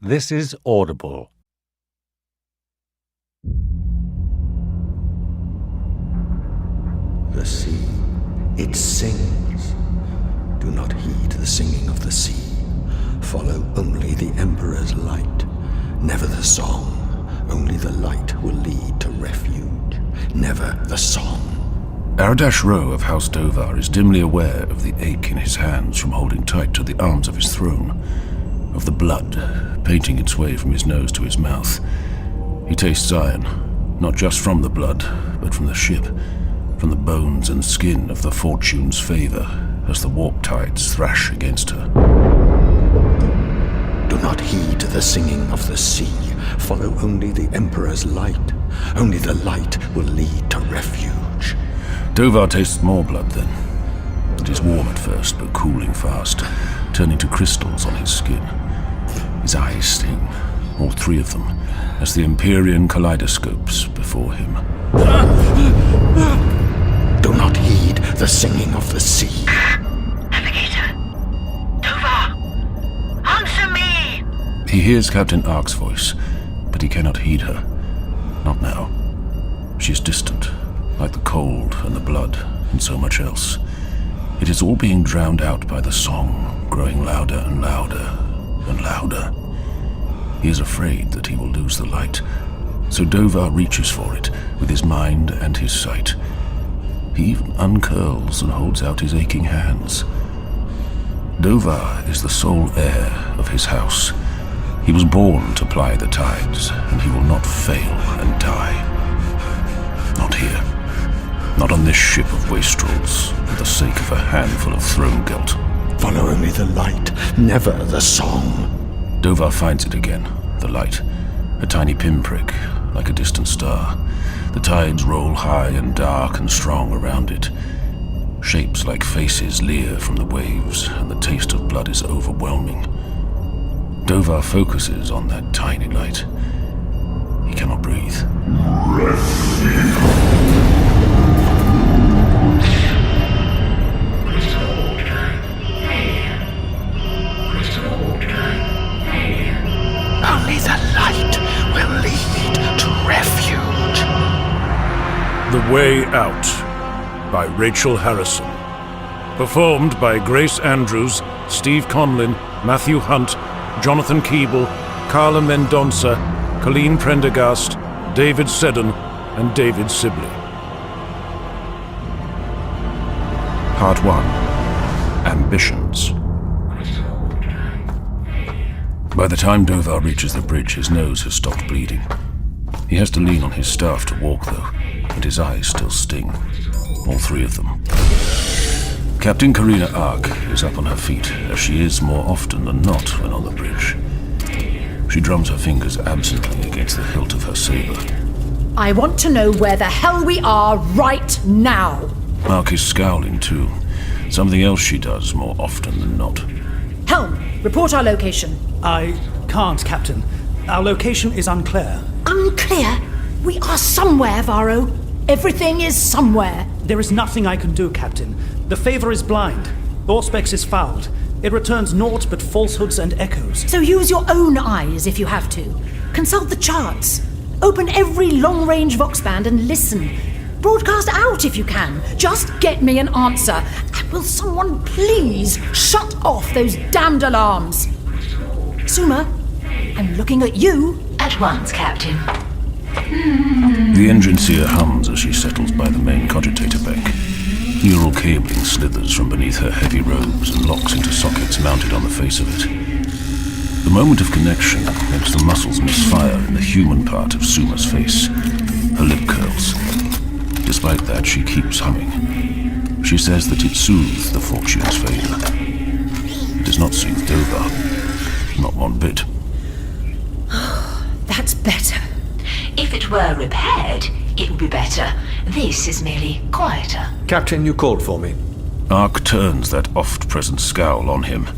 This is Audible. The sea, it sings. Do not heed the singing of the sea. Follow only the Emperor's light. Never the song. Only the light will lead to refuge. Never the song. Aradash Rowe of House Dovar is dimly aware of the ache in his hands from holding tight to the arms of his throne, of the blood painting its way from his nose to his mouth. He tastes iron, not just from the blood, but from the ship, from the bones and skin of the Fortune's favor as the warp tides thrash against her. Do not heed the singing of the sea. Follow only the Emperor's light. Only the light will lead to refuge. Dovar tastes more blood then. It is warm at first, but cooling fast, turning to crystals on his skin. His eyes sting, all three of them, as the Empyrean kaleidoscopes before him. Do not heed the singing of the sea. Navigator! Dovar! Answer me! He hears Captain Ark's voice, but he cannot heed her. Not now. She is distant, like the cold and the blood and so much else. It is all being drowned out by the song, growing louder and louder and louder. He is afraid that he will lose the light, so Dovar reaches for it with his mind and his sight. He even uncurls and holds out his aching hands. Dovar is the sole heir of his house. He was born to ply the tides, and he will not fail and die. Not here. Not on this ship of wastrels, for the sake of a handful of throne gilt. Follow only the light, never the song. Dovar finds it again, the light. A tiny pinprick, like a distant star. The tides roll high and dark and strong around it. Shapes like faces leer from the waves, and the taste of blood is overwhelming. Dovar focuses on that tiny light. He cannot breathe. Only the light will lead to refuge. The Way Out by Rachel Harrison. Performed by Grace Andrews, Steve Conlin, Matthew Hunt, Jonathan Keeble, Carla Mendonça, Colleen Prendergast, David Seddon, and David Sibley. Part 1. Ambitions. By the time Dovar reaches the bridge, his nose has stopped bleeding. He has to lean on his staff to walk, though, and his eyes still sting. All three of them. Captain Karina Ark is up on her feet, as she is more often than not when on the bridge. She drums her fingers absently against the hilt of her saber. I want to know where the hell we are right now. Ark is scowling too. Something else she does more often than not. Helm, report our location. I can't, Captain. Our location is unclear. Unclear? We are somewhere, Varro. Everything is somewhere. There is nothing I can do, Captain. The favor is blind. Auspex is fouled. It returns naught but falsehoods and echoes. So use your own eyes if you have to. Consult the charts. Open every long-range vox band and listen. Broadcast out if you can. Just get me an answer. And will someone please shut off those damned alarms? Suma, I'm looking at you. At once, Captain. The engine seer hums as she settles by the main cogitator bank. Neural cabling slithers from beneath her heavy robes and locks into sockets mounted on the face of it. The moment of connection makes the muscles misfire in the human part of Suma's face. Her lip curls. Despite that, she keeps humming. She says that it soothes the Fortune's favor. It does not soothe Dovar. Not one bit. That's better. If it were repaired, it would be better. This is merely quieter. Captain, you called for me. Ark turns that oft-present scowl on him.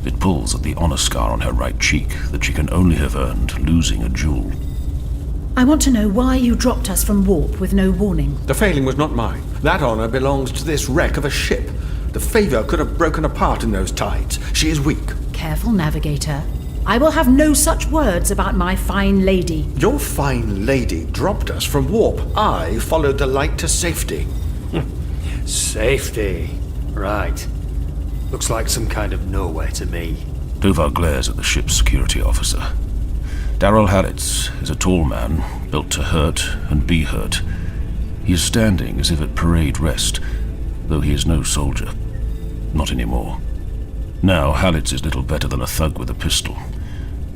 It pulls at the honor scar on her right cheek that she can only have earned losing a jewel. I want to know why you dropped us from warp with no warning. The failing was not mine. That honor belongs to this wreck of a ship. The favor could have broken apart in those tides. She is weak. Careful, Navigator. I will have no such words about my fine lady. Your fine lady dropped us from warp. I followed the light to safety. Safety. Right. Looks like some kind of nowhere to me. Dovar glares at the ship's security officer. Darrell Halitz is a tall man, built to hurt and be hurt. He is standing as if at parade rest, though he is no soldier. Not anymore. Now, Halitz is little better than a thug with a pistol.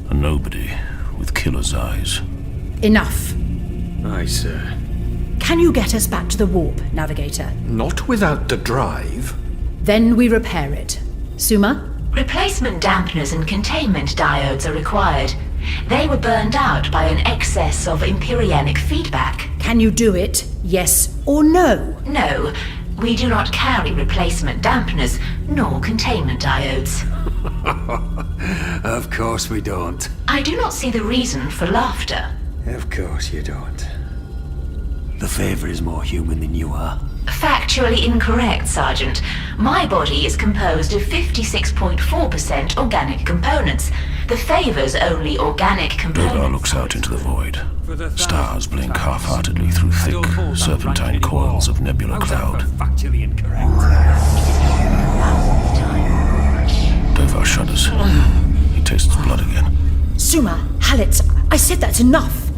A nobody with killer's eyes. Enough. Aye, sir. Can you get us back to the warp, Navigator? Not without the drive. Then we repair it. Suma? Replacement dampeners and containment diodes are required. They were burned out by an excess of Imperianic feedback. Can you do it? Yes or no? No, we do not carry replacement dampeners nor containment diodes. Of course we don't. I do not see the reason for laughter. Of course you don't. The Favor is more human than you are. Factually incorrect, Sergeant. My body is composed of 56.4% organic components. The Favor's only organic component... Dovar looks out into the void. Stars blink half-heartedly through thick, serpentine coils of nebula cloud. Factually incorrect. Dovar shudders. He tastes blood again. Suma, Halitz, I said that's enough.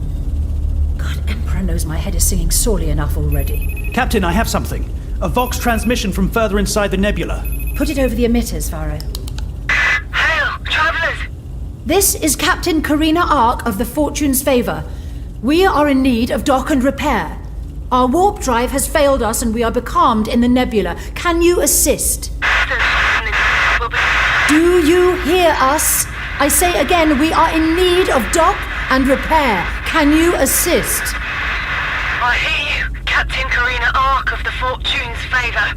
God, Emperor knows my head is singing sorely enough already. Captain, I have something. A Vox transmission from further inside the nebula. Put it over the emitters, Faro. Hail, travelers! This is Captain Karina Ark of the Fortune's Favor. We are in need of dock and repair. Our warp drive has failed us and we are becalmed in the nebula. Can you assist? Do you hear us? I say again, we are in need of dock and repair. Can you assist? I hear you, Captain Karina Ark of the Fortune's Favor.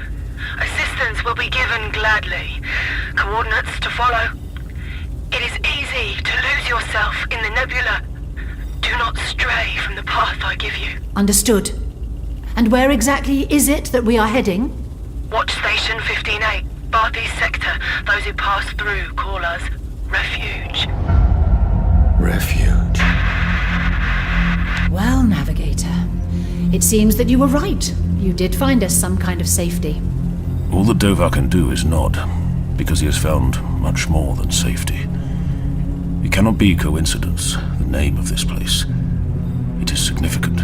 Assistance will be given gladly. Coordinates to follow. It is easy to lose yourself in the nebula. Do not stray from the path I give you. Understood. And where exactly is it that we are heading? Watch Station 15A, Barthes Sector. Those who pass through call us Refuge. Refuge. Well, Navigator, it seems that you were right. You did find us some kind of safety. All that Dovar can do is nod, because he has found much more than safety. It cannot be coincidence, the name of this place. It is significant.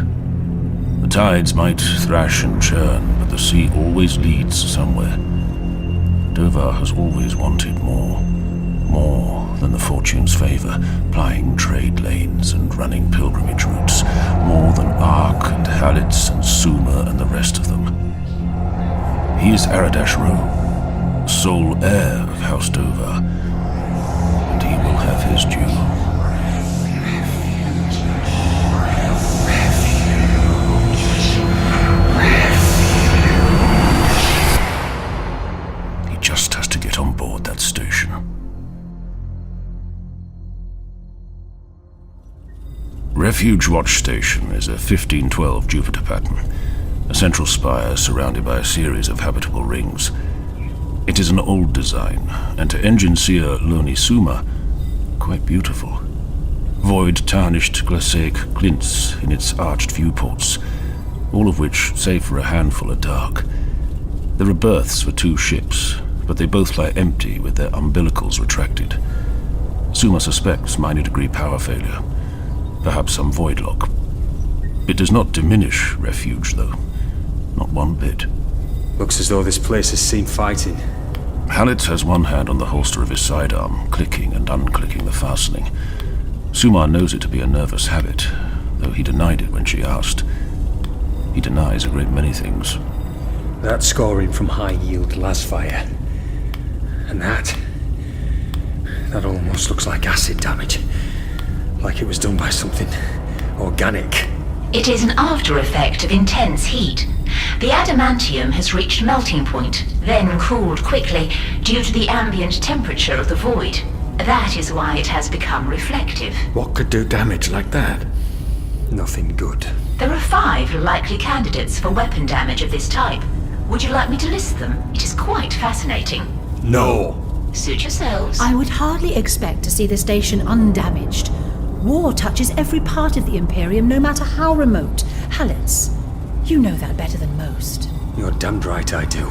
The tides might thrash and churn, but the sea always leads somewhere. Dovar has always wanted more. More than the Fortune's Favor, plying trade lanes and running pilgrimage routes. More than Ark and Halitz and Suma and the rest of them. He is Aradash Ro, sole heir of House Dovar, and he will have his due. He just has to get on board that station. Refuge Watch Station is a 1512 Jupiter pattern, a central spire surrounded by a series of habitable rings. It is an old design, and to engine seer Loni Suma, quite beautiful. Void tarnished glassaic glints in its arched viewports, all of which, save for a handful, are dark. There are berths for 2 ships, but they both lie empty with their umbilicals retracted. Suma suspects minor-degree power failure. Perhaps some void lock. It does not diminish Refuge, though. Not one bit. Looks as though this place has seen fighting. Halitz has one hand on the holster of his sidearm, clicking and unclicking the fastening. Suma knows it to be a nervous habit, though he denied it when she asked. He denies a great many things. That scoring from high-yield lasfire. And that almost looks like acid damage. Like it was done by something organic. It is an after effect of intense heat. The adamantium has reached melting point, then cooled quickly due to the ambient temperature of the void. That is why it has become reflective. What could do damage like that? Nothing good. There are 5 likely candidates for weapon damage of this type. Would you like me to list them? It is quite fascinating. No! Suit yourselves. I would hardly expect to see the station undamaged. War touches every part of the Imperium, no matter how remote. Halitz, you know that better than most. You're damned right I do.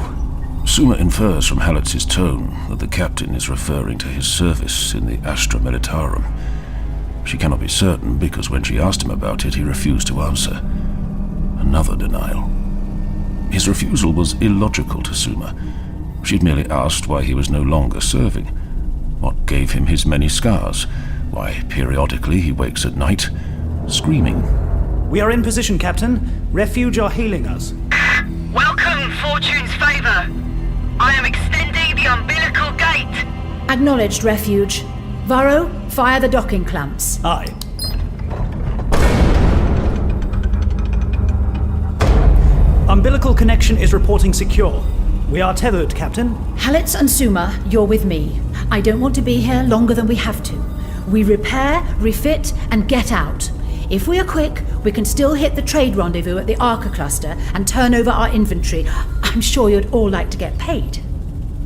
Suma infers from Halitz's tone that the captain is referring to his service in the Astra Militarum. She cannot be certain because when she asked him about it, he refused to answer. Another denial. His refusal was illogical to Suma. She'd merely asked why he was no longer serving. What gave him his many scars? Why, periodically he wakes at night, screaming. We are in position, Captain. Refuge are hailing us. Welcome, Fortune's Favor. I am extending the umbilical gate. Acknowledged, Refuge. Varro, fire the docking clamps. Aye. Umbilical connection is reporting secure. We are tethered, Captain. Halitz and Suma, you're with me. I don't want to be here longer than we have to. We repair, refit, and get out. If we are quick, we can still hit the trade rendezvous at the Arca cluster and turn over our inventory. I'm sure you'd all like to get paid.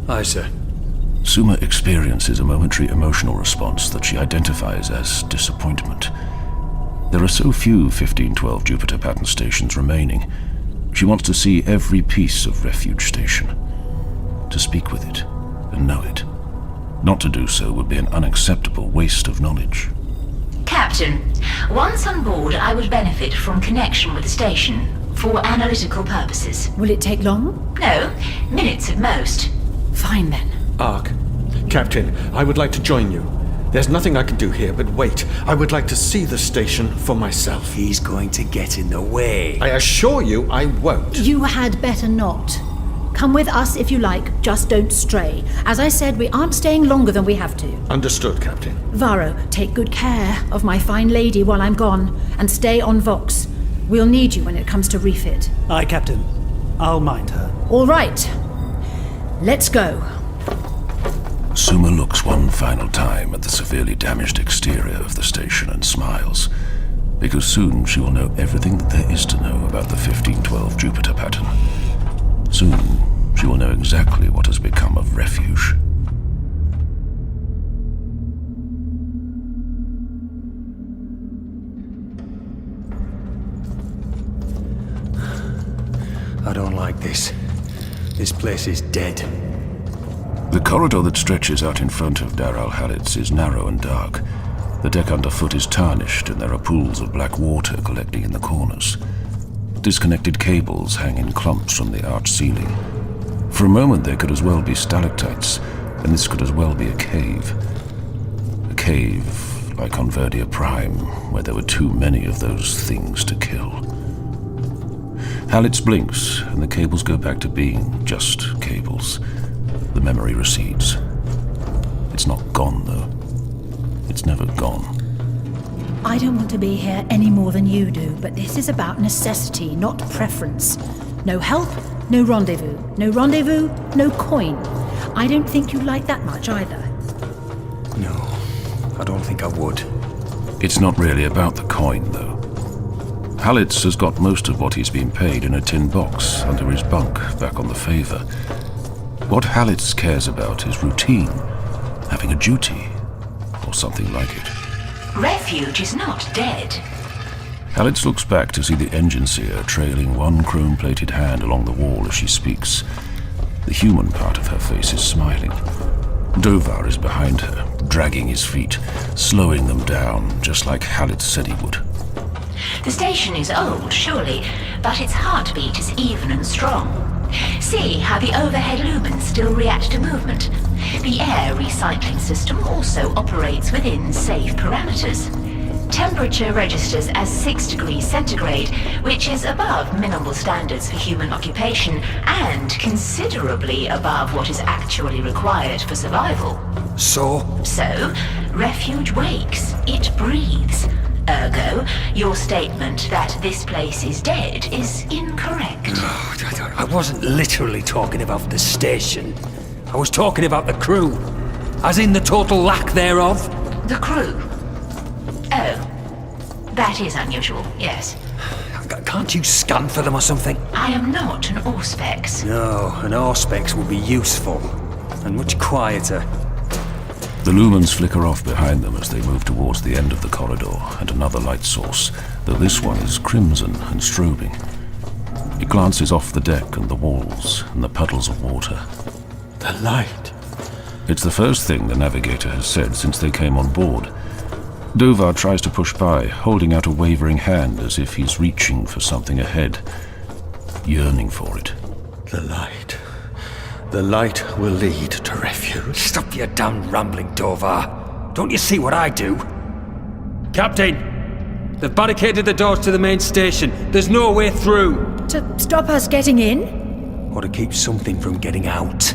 Aye, sir. Suma experiences a momentary emotional response that she identifies as disappointment. There are so few 1512 Jupiter pattern stations remaining. She wants to see every piece of Refuge Station, to speak with it and know it. Not to do so would be an unacceptable waste of knowledge. Captain, once on board, I would benefit from connection with the station for analytical purposes. Will it take long? No, minutes at most. Fine then. Ark, Captain, I would like to join you. There's nothing I can do here but wait. I would like to see the station for myself. He's going to get in the way. I assure you I won't. You had better not. Come with us if you like, just don't stray. As I said, we aren't staying longer than we have to. Understood, Captain. Varro, take good care of my fine lady while I'm gone, and stay on Vox. We'll need you when it comes to refit. Aye, Captain. I'll mind her. All right. Let's go. Suma looks one final time at the severely damaged exterior of the station and smiles, because soon she will know everything that there is to know about the 1512 Jupiter pattern. Soon she will know exactly what has become of Refuge. I don't like this. This place is dead. The corridor that stretches out in front of Dar al Halitz is narrow and dark. The deck underfoot is tarnished and there are pools of black water collecting in the corners. Disconnected cables hang in clumps from the arched ceiling. For a moment there could as well be stalactites, and this could as well be a cave. A cave like on Verdia Prime, where there were too many of those things to kill. Halitz blinks, and the cables go back to being just cables. The memory recedes. It's not gone, though. It's never gone. I don't want to be here any more than you do, but this is about necessity, not preference. No help, no rendezvous. No rendezvous, no coin. I don't think you like that much either. No, I don't think I would. It's not really about the coin, though. Halitz has got most of what he's been paid in a tin box under his bunk back on the Favor. What Halitz cares about is routine, having a duty, or something like it. Refuge is not dead. Halitz looks back to see the engine seer trailing one chrome-plated hand along the wall as she speaks. The human part of her face is smiling. Dovar is behind her, dragging his feet, slowing them down, just like Halitz said he would. The station is old, surely, but its heartbeat is even and strong. See how the overhead lumens still react to movement. The air recycling system also operates within safe parameters. Temperature registers as 6 degrees centigrade, which is above minimal standards for human occupation and considerably above what is actually required for survival. So, Refuge wakes. It breathes. Ergo, your statement that this place is dead is incorrect. I wasn't literally talking about the station. I was talking about the crew. As in the total lack thereof. The crew? Oh. That is unusual, yes. Can't you scan for them or something? I am not an Auspex. No, an Auspex would be useful. And much quieter. The lumens flicker off behind them as they move towards the end of the corridor and another light source, though this one is crimson and strobing. It glances off the deck and the walls and the puddles of water. The light. It's the first thing the navigator has said since they came on board. Dovar tries to push by, holding out a wavering hand as if he's reaching for something ahead, yearning for it. The light. The light will lead to refuge. Stop your damn rambling, Dovar. Don't you see what I do? Captain! They've barricaded the doors to the main station. There's no way through. To stop us getting in? Or to keep something from getting out.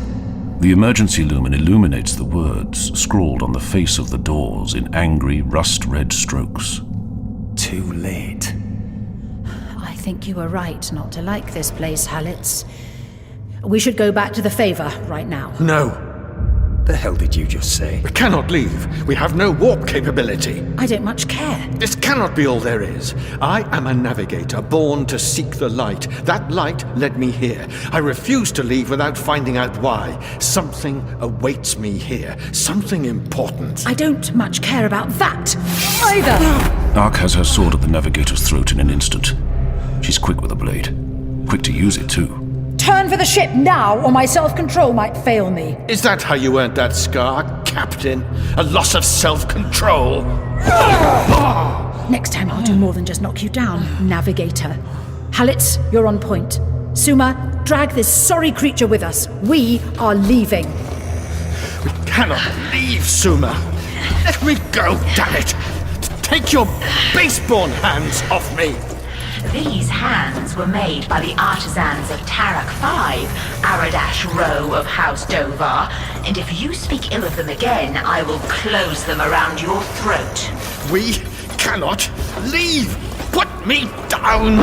The emergency lumen illuminates the words scrawled on the face of the doors in angry, rust-red strokes. Too late. I think you were right not to like this place, Halitz. We should go back to the Favor right now. No. The hell did you just say? We cannot leave. We have no warp capability. I don't much care. This cannot be all there is. I am a navigator born to seek the light. That light led me here. I refuse to leave without finding out why. Something awaits me here. Something important. I don't much care about that either. Ark has her sword at the navigator's throat in an instant. She's quick with a blade. Quick to use it, too. Turn for the ship now, or my self-control might fail me. Is that how you earned that scar, Captain? A loss of self-control? Next time I'll do more than just knock you down, Navigator. Halitz, you're on point. Suma, drag this sorry creature with us. We are leaving. We cannot leave, Suma. Let me go, damn it! Take your base-born hands off me! These hands were made by the artisans of Tarak 5, Aradash Row of House Dovar, and if you speak ill of them again, I will close them around your throat. We cannot leave! Put me down!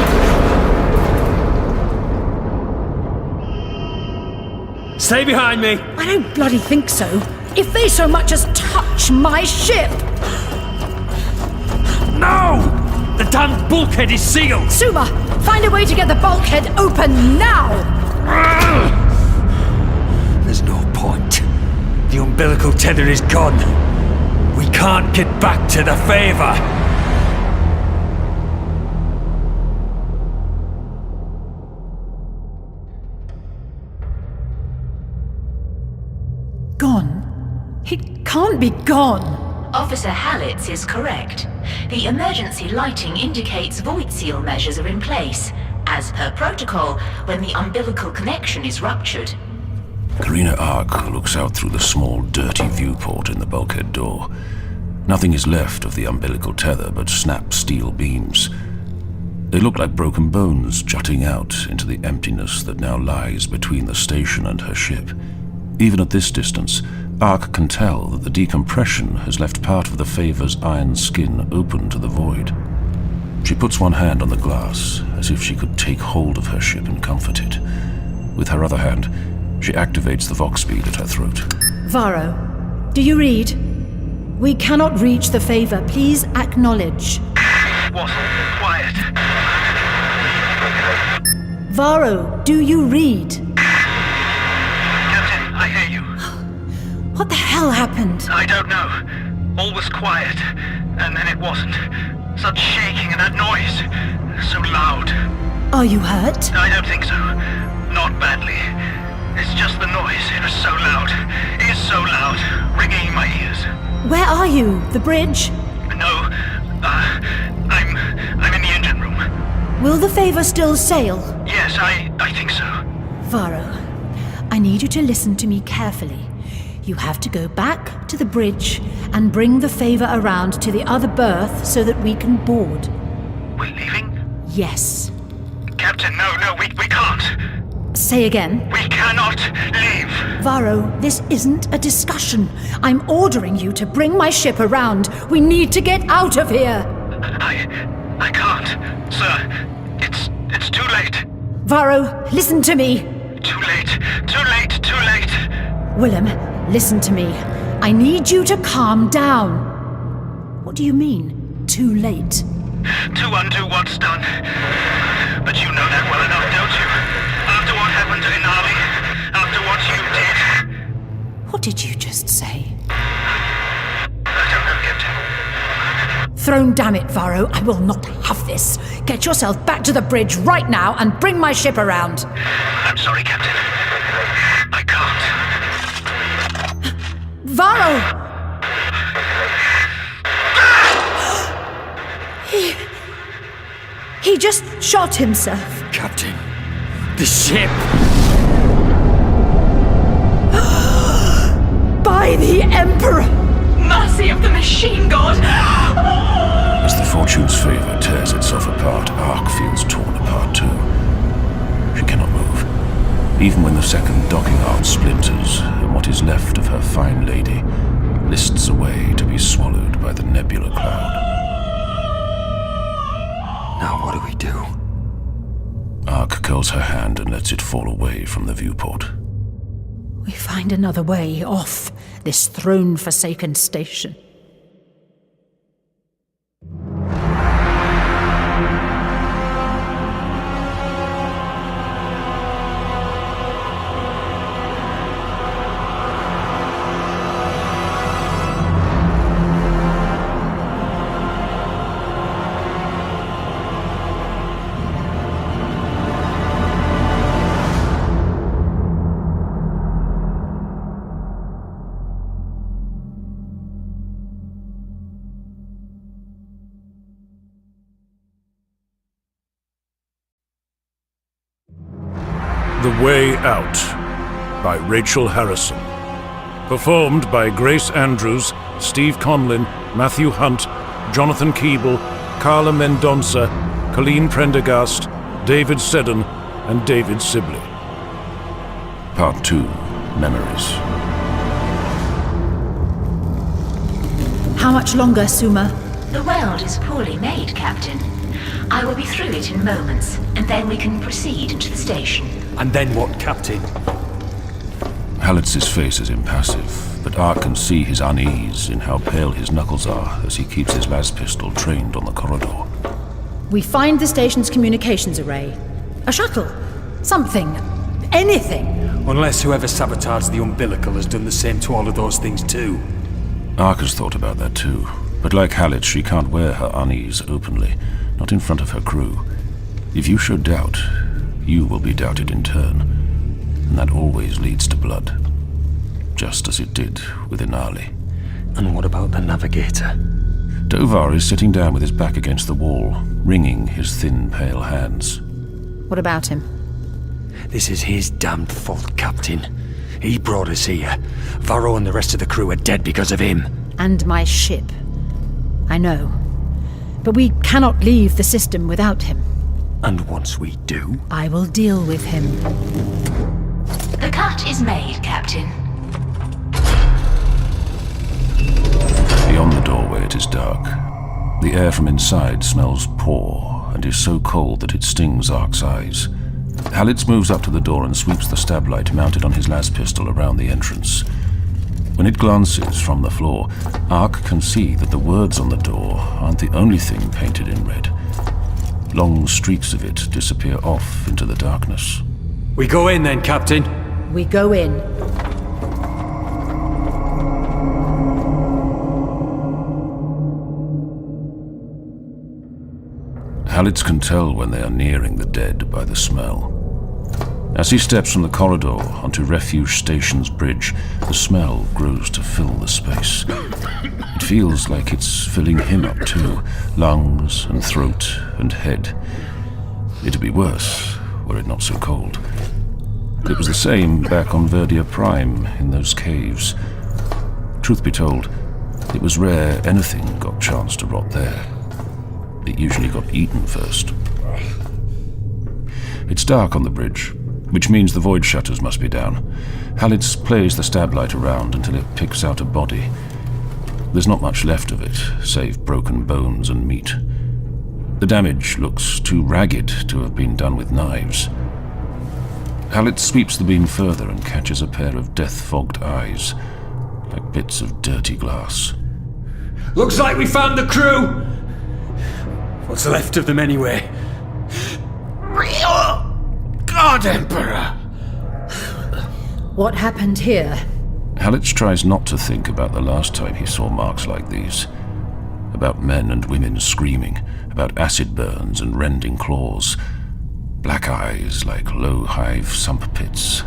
Stay behind me! I don't bloody think so. If they so much as touch my ship! No! The damn bulkhead is sealed! Suma, find a way to get the bulkhead open now! There's no point. The umbilical tether is gone. We can't get back to the Favor. Gone? It can't be gone! Officer Halitz is correct. The emergency lighting indicates void seal measures are in place, as per protocol, when the umbilical connection is ruptured. Karina Ark looks out through the small, dirty viewport in the bulkhead door. Nothing is left of the umbilical tether but snapped steel beams. They look like broken bones jutting out into the emptiness that now lies between the station and her ship. Even at this distance, Ark can tell that the decompression has left part of the Favor's iron skin open to the void. She puts one hand on the glass, as if she could take hold of her ship and comfort it. With her other hand, she activates the Vox bead at her throat. Varro, do you read? We cannot reach the Favor. Please acknowledge. What? Quiet. Varro, do you read? Captain, I hear you. What the hell happened? I don't know. All was quiet, and then it wasn't. Such shaking and that noise. So loud. Are you hurt? I don't think so. Not badly. It's just the noise. It was so loud. It is so loud, ringing in my ears. Where are you? The bridge? No, I'm in the engine room. Will the Favor still sail? Yes, I think so. Varro, I need you to listen to me carefully. You have to go back to the bridge and bring the Favor around to the other berth so that we can board. We're leaving? Yes. Captain, no, we can't. Say again. We cannot leave. Varro, this isn't a discussion. I'm ordering you to bring my ship around. We need to get out of here. I can't, sir. It's too late. Varro, listen to me. Too late. Willem, listen to me. I need you to calm down. What do you mean, too late? To undo what's done. But you know that well enough, don't you? After what happened to Inali, after what you did. What did you just say? Throne damn it, Varro, I will not have this. Get yourself back to the bridge right now and bring my ship around. I'm sorry, Captain. I can't. Varro! He just shot himself. Captain, the ship! By the Emperor! Mercy of the machine god! As the Fortune's favor tears itself apart, Ark feels torn apart too. She cannot move, even when the second docking arm splinters and what is left of her fine lady lists away to be swallowed by the nebula cloud. Now what do we do? Ark curls her hand and lets it fall away from the viewport. We find another way off this throne-forsaken station. The Way Out by Rachel Harrison. Performed by Grace Andrews, Steve Conlin, Matthew Hunt, Jonathan Keeble, Carla Mendonça, Colleen Prendergast, David Seddon, and David Sibley. Part 2, Memories. How much longer, Suma? The world is poorly made, Captain. I will be through it in moments, and then we can proceed into the station. And then what, Captain? Hallett's face is impassive, but Ark can see his unease in how pale his knuckles are as he keeps his las pistol trained on the corridor. We find the station's communications array. A shuttle. Something. Anything. Unless whoever sabotaged the umbilical has done the same to all of those things too. Ark has thought about that too, but like Hallett, she can't wear her unease openly, not in front of her crew. If you show doubt, you will be doubted in turn, and that always leads to blood. Just as it did with Inali. And what about the navigator? Dovar is sitting down with his back against the wall, wringing his thin, pale hands. What about him? This is his damned fault, Captain. He brought us here. Varro and the rest of the crew are dead because of him. And my ship. I know. But we cannot leave the system without him. And once we do... I will deal with him. The cut is made, Captain. Beyond the doorway it is dark. The air from inside smells poor and is so cold that it stings Ark's eyes. Hallett moves up to the door and sweeps the stab light mounted on his las pistol around the entrance. When it glances from the floor, Ark can see that the words on the door aren't the only thing painted in red. Long streaks of it disappear off into the darkness. We go in then, Captain. We go in. Hallett can tell when they are nearing the dead by the smell. As he steps from the corridor onto Refuge Station's bridge, the smell grows to fill the space. It feels like it's filling him up too, lungs and throat and head. It'd be worse were it not so cold. It was the same back on Verdia Prime in those caves. Truth be told, it was rare anything got chance to rot there. It usually got eaten first. It's dark on the bridge, which means the void shutters must be down. Hallett plays the stab light around until it picks out a body. There's not much left of it, save broken bones and meat. The damage looks too ragged to have been done with knives. Hallett sweeps the beam further and catches a pair of death-fogged eyes, like bits of dirty glass. Looks like we found the crew! What's left of them anyway? God, Emperor! What happened here? Hallett tries not to think about the last time he saw marks like these. about men and women screaming, about acid burns and rending claws. Black eyes like low hive sump pits.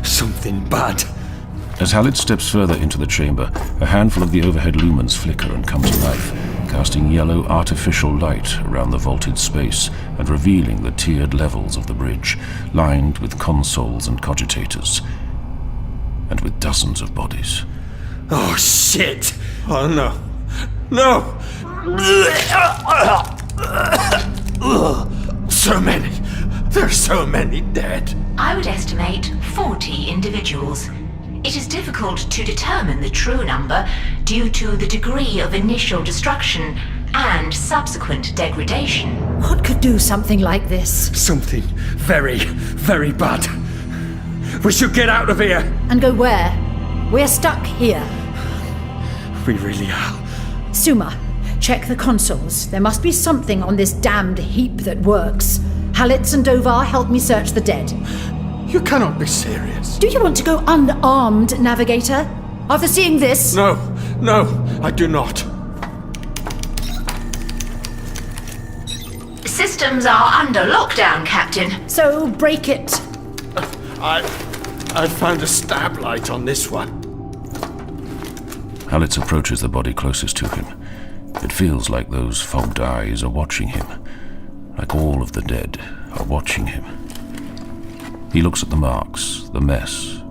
Something bad. As Hallett steps further into the chamber, a handful of the overhead lumens flicker and come to life, casting yellow artificial light around the vaulted space and revealing the tiered levels of the bridge, lined with consoles and cogitators, and with dozens of bodies. Oh, shit! Oh no! No! So many! There's so many dead! I would estimate 40 individuals. It is difficult to determine the true number due to the degree of initial destruction and subsequent degradation. What could do something like this? Something very, very bad. We should get out of here. And go where? We're stuck here. We really are. Suma, check the consoles. There must be something on this damned heap that works. Hallett and Dovar, help me search the dead. You cannot be serious. Do you want to go unarmed, Navigator? After seeing this? No, I do not. Systems are under lockdown, Captain. So break it. I found a stab light on this one. Hallett approaches the body closest to him. It feels like those fogged eyes are watching him, like all of the dead are watching him. He looks at the marks, the mess,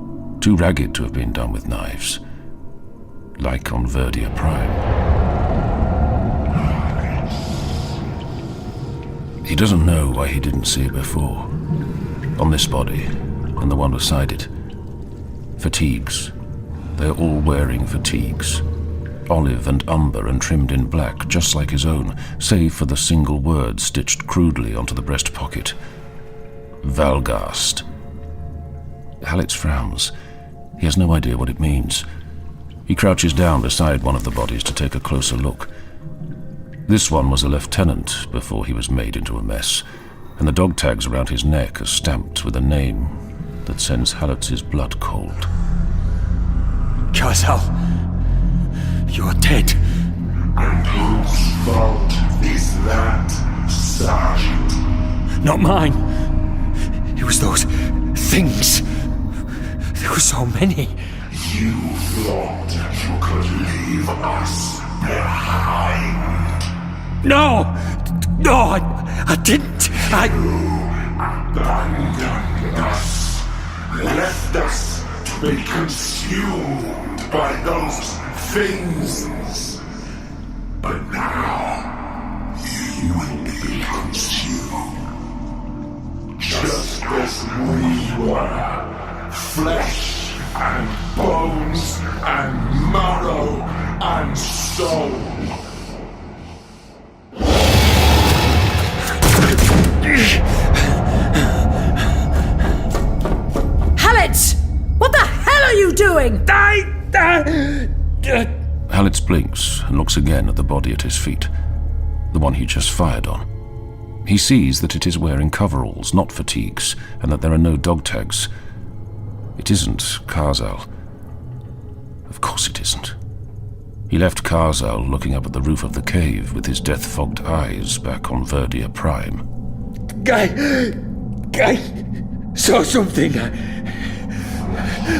too ragged to have been done with knives, like on Verdia Prime. He doesn't know why he didn't see it before. On this body, and the one beside it. Fatigues. They're all wearing fatigues. Olive and umber and trimmed in black, just like his own, save for the single word stitched crudely onto the breast pocket. Valghast. Hallett frowns. He has no idea what it means. He crouches down beside one of the bodies to take a closer look. This one was a lieutenant before he was made into a mess, and the dog tags around his neck are stamped with a name that sends Hallett's blood cold. Kazal, you're dead. And whose fault is that, Sergeant? Not mine. It was those things. There were so many. You thought you could leave us behind. No, I didn't. Abandoned us, left us to be consumed by those things. But now, you will be consumed. Just as we were, flesh and bones and marrow and soul. Hallett! What the hell are you doing? Hallett blinks and looks again at the body at his feet, the one he just fired on. He sees that it is wearing coveralls, not fatigues, and that there are no dog tags. It isn't Kazal. Of course it isn't. He left Kazal looking up at the roof of the cave with his death-fogged eyes back on Verdia Prime. I saw something. I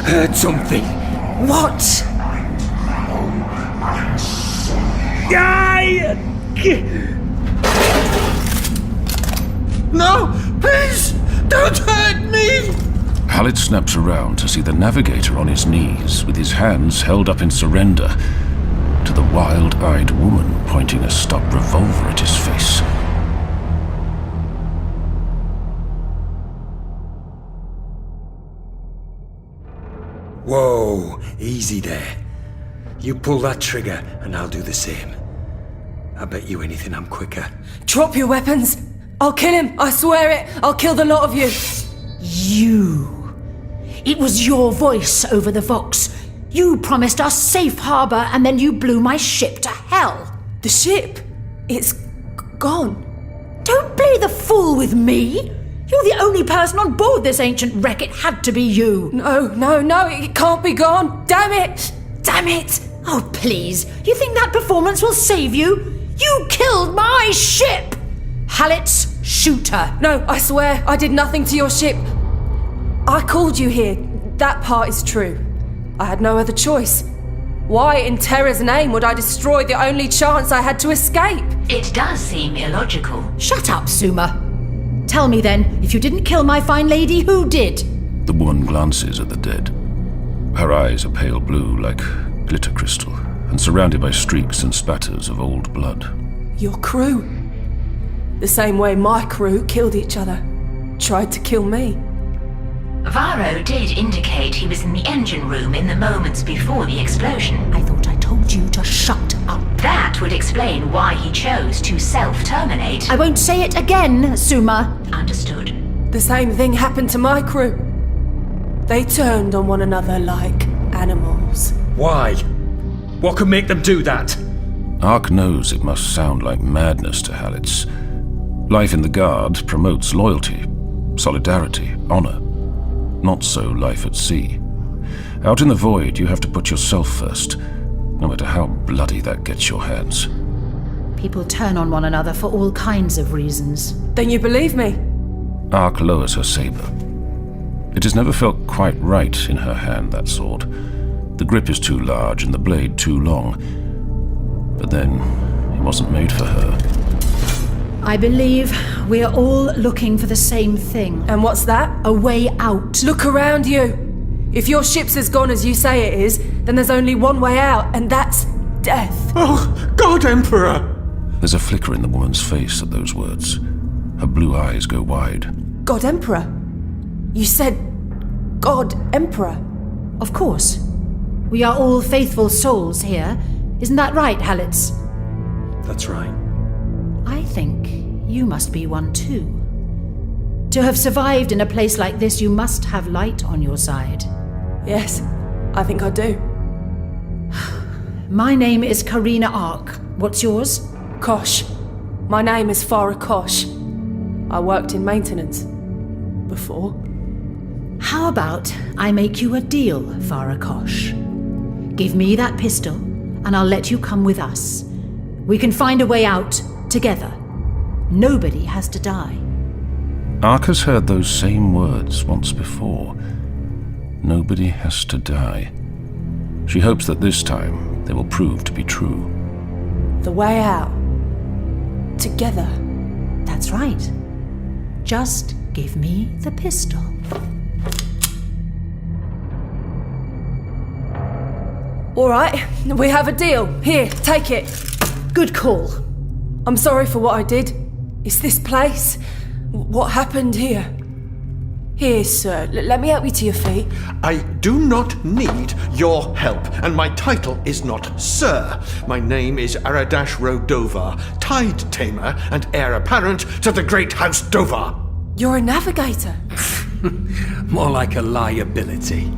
heard something. What? No! Please! Don't hurt me! Hallett snaps around to see the Navigator on his knees with his hands held up in surrender to the wild-eyed woman pointing a stub revolver at his face. Whoa, easy there. You pull that trigger and I'll do the same. I bet you anything I'm quicker. Drop your weapons! I'll kill him! I swear it! I'll kill the lot of you! You. It was your voice over the Vox. You promised us safe harbor and then you blew my ship to hell. The ship? It's gone. Don't play the fool with me. You're the only person on board this ancient wreck. It had to be you. No, it can't be gone! Damn it! Damn it! Oh, please. You think that performance will save you? You killed my ship! Halitz, shoot her. No, I swear, I did nothing to your ship. I called you here. That part is true. I had no other choice. Why, in terror's name, would I destroy the only chance I had to escape? It does seem illogical. Shut up, Suma. Tell me then, if you didn't kill my fine lady, who did? The woman glances at the dead. Her eyes are pale blue like glitter crystal, and surrounded by streaks and spatters of old blood. Your crew. The same way my crew killed each other. Tried to kill me. Varro did indicate he was in the engine room in the moments before the explosion. I thought I told you to shut up. That would explain why he chose to self-terminate. I won't say it again, Suma. Understood. The same thing happened to my crew. They turned on one another like animals. Why? What could make them do that? Ark knows it must sound like madness to Halitz. Life in the Guard promotes loyalty, solidarity, honor. Not so life at sea. Out in the void, you have to put yourself first, no matter how bloody that gets your hands. People turn on one another for all kinds of reasons. Then you believe me? Ark lowers her saber. It has never felt quite right in her hand, that sword. The grip is too large and the blade too long. But then, it wasn't made for her. I believe we're all looking for the same thing. And what's that? A way out. Look around you. If your ship's as gone as you say it is, then there's only one way out, and that's death. Oh, God, Emperor! There's a flicker in the woman's face at those words. Her blue eyes go wide. God Emperor? You said God Emperor? Of course. We are all faithful souls here. Isn't that right, Halitz? That's right. I think you must be one too. To have survived in a place like this, you must have light on your side. Yes, I think I do. My name is Karina Ark. What's yours? Kosh. My name is Farah Kosh. I worked in maintenance. Before. How about I make you a deal, Farah Kosh? Give me that pistol, and I'll let you come with us. We can find a way out together. Nobody has to die. Ark has heard those same words once before. Nobody has to die. She hopes that this time they will prove to be true. The way out. Together. That's right. Just give me the pistol. All right, we have a deal. Here, take it. Good call. I'm sorry for what I did. It's this place. What happened here? Here, sir, let me help you to your feet. I do not need your help, and my title is not Sir. My name is Aradash Rodova, Tide Tamer and heir apparent to the Great House Dovar. You're a navigator. More like a liability.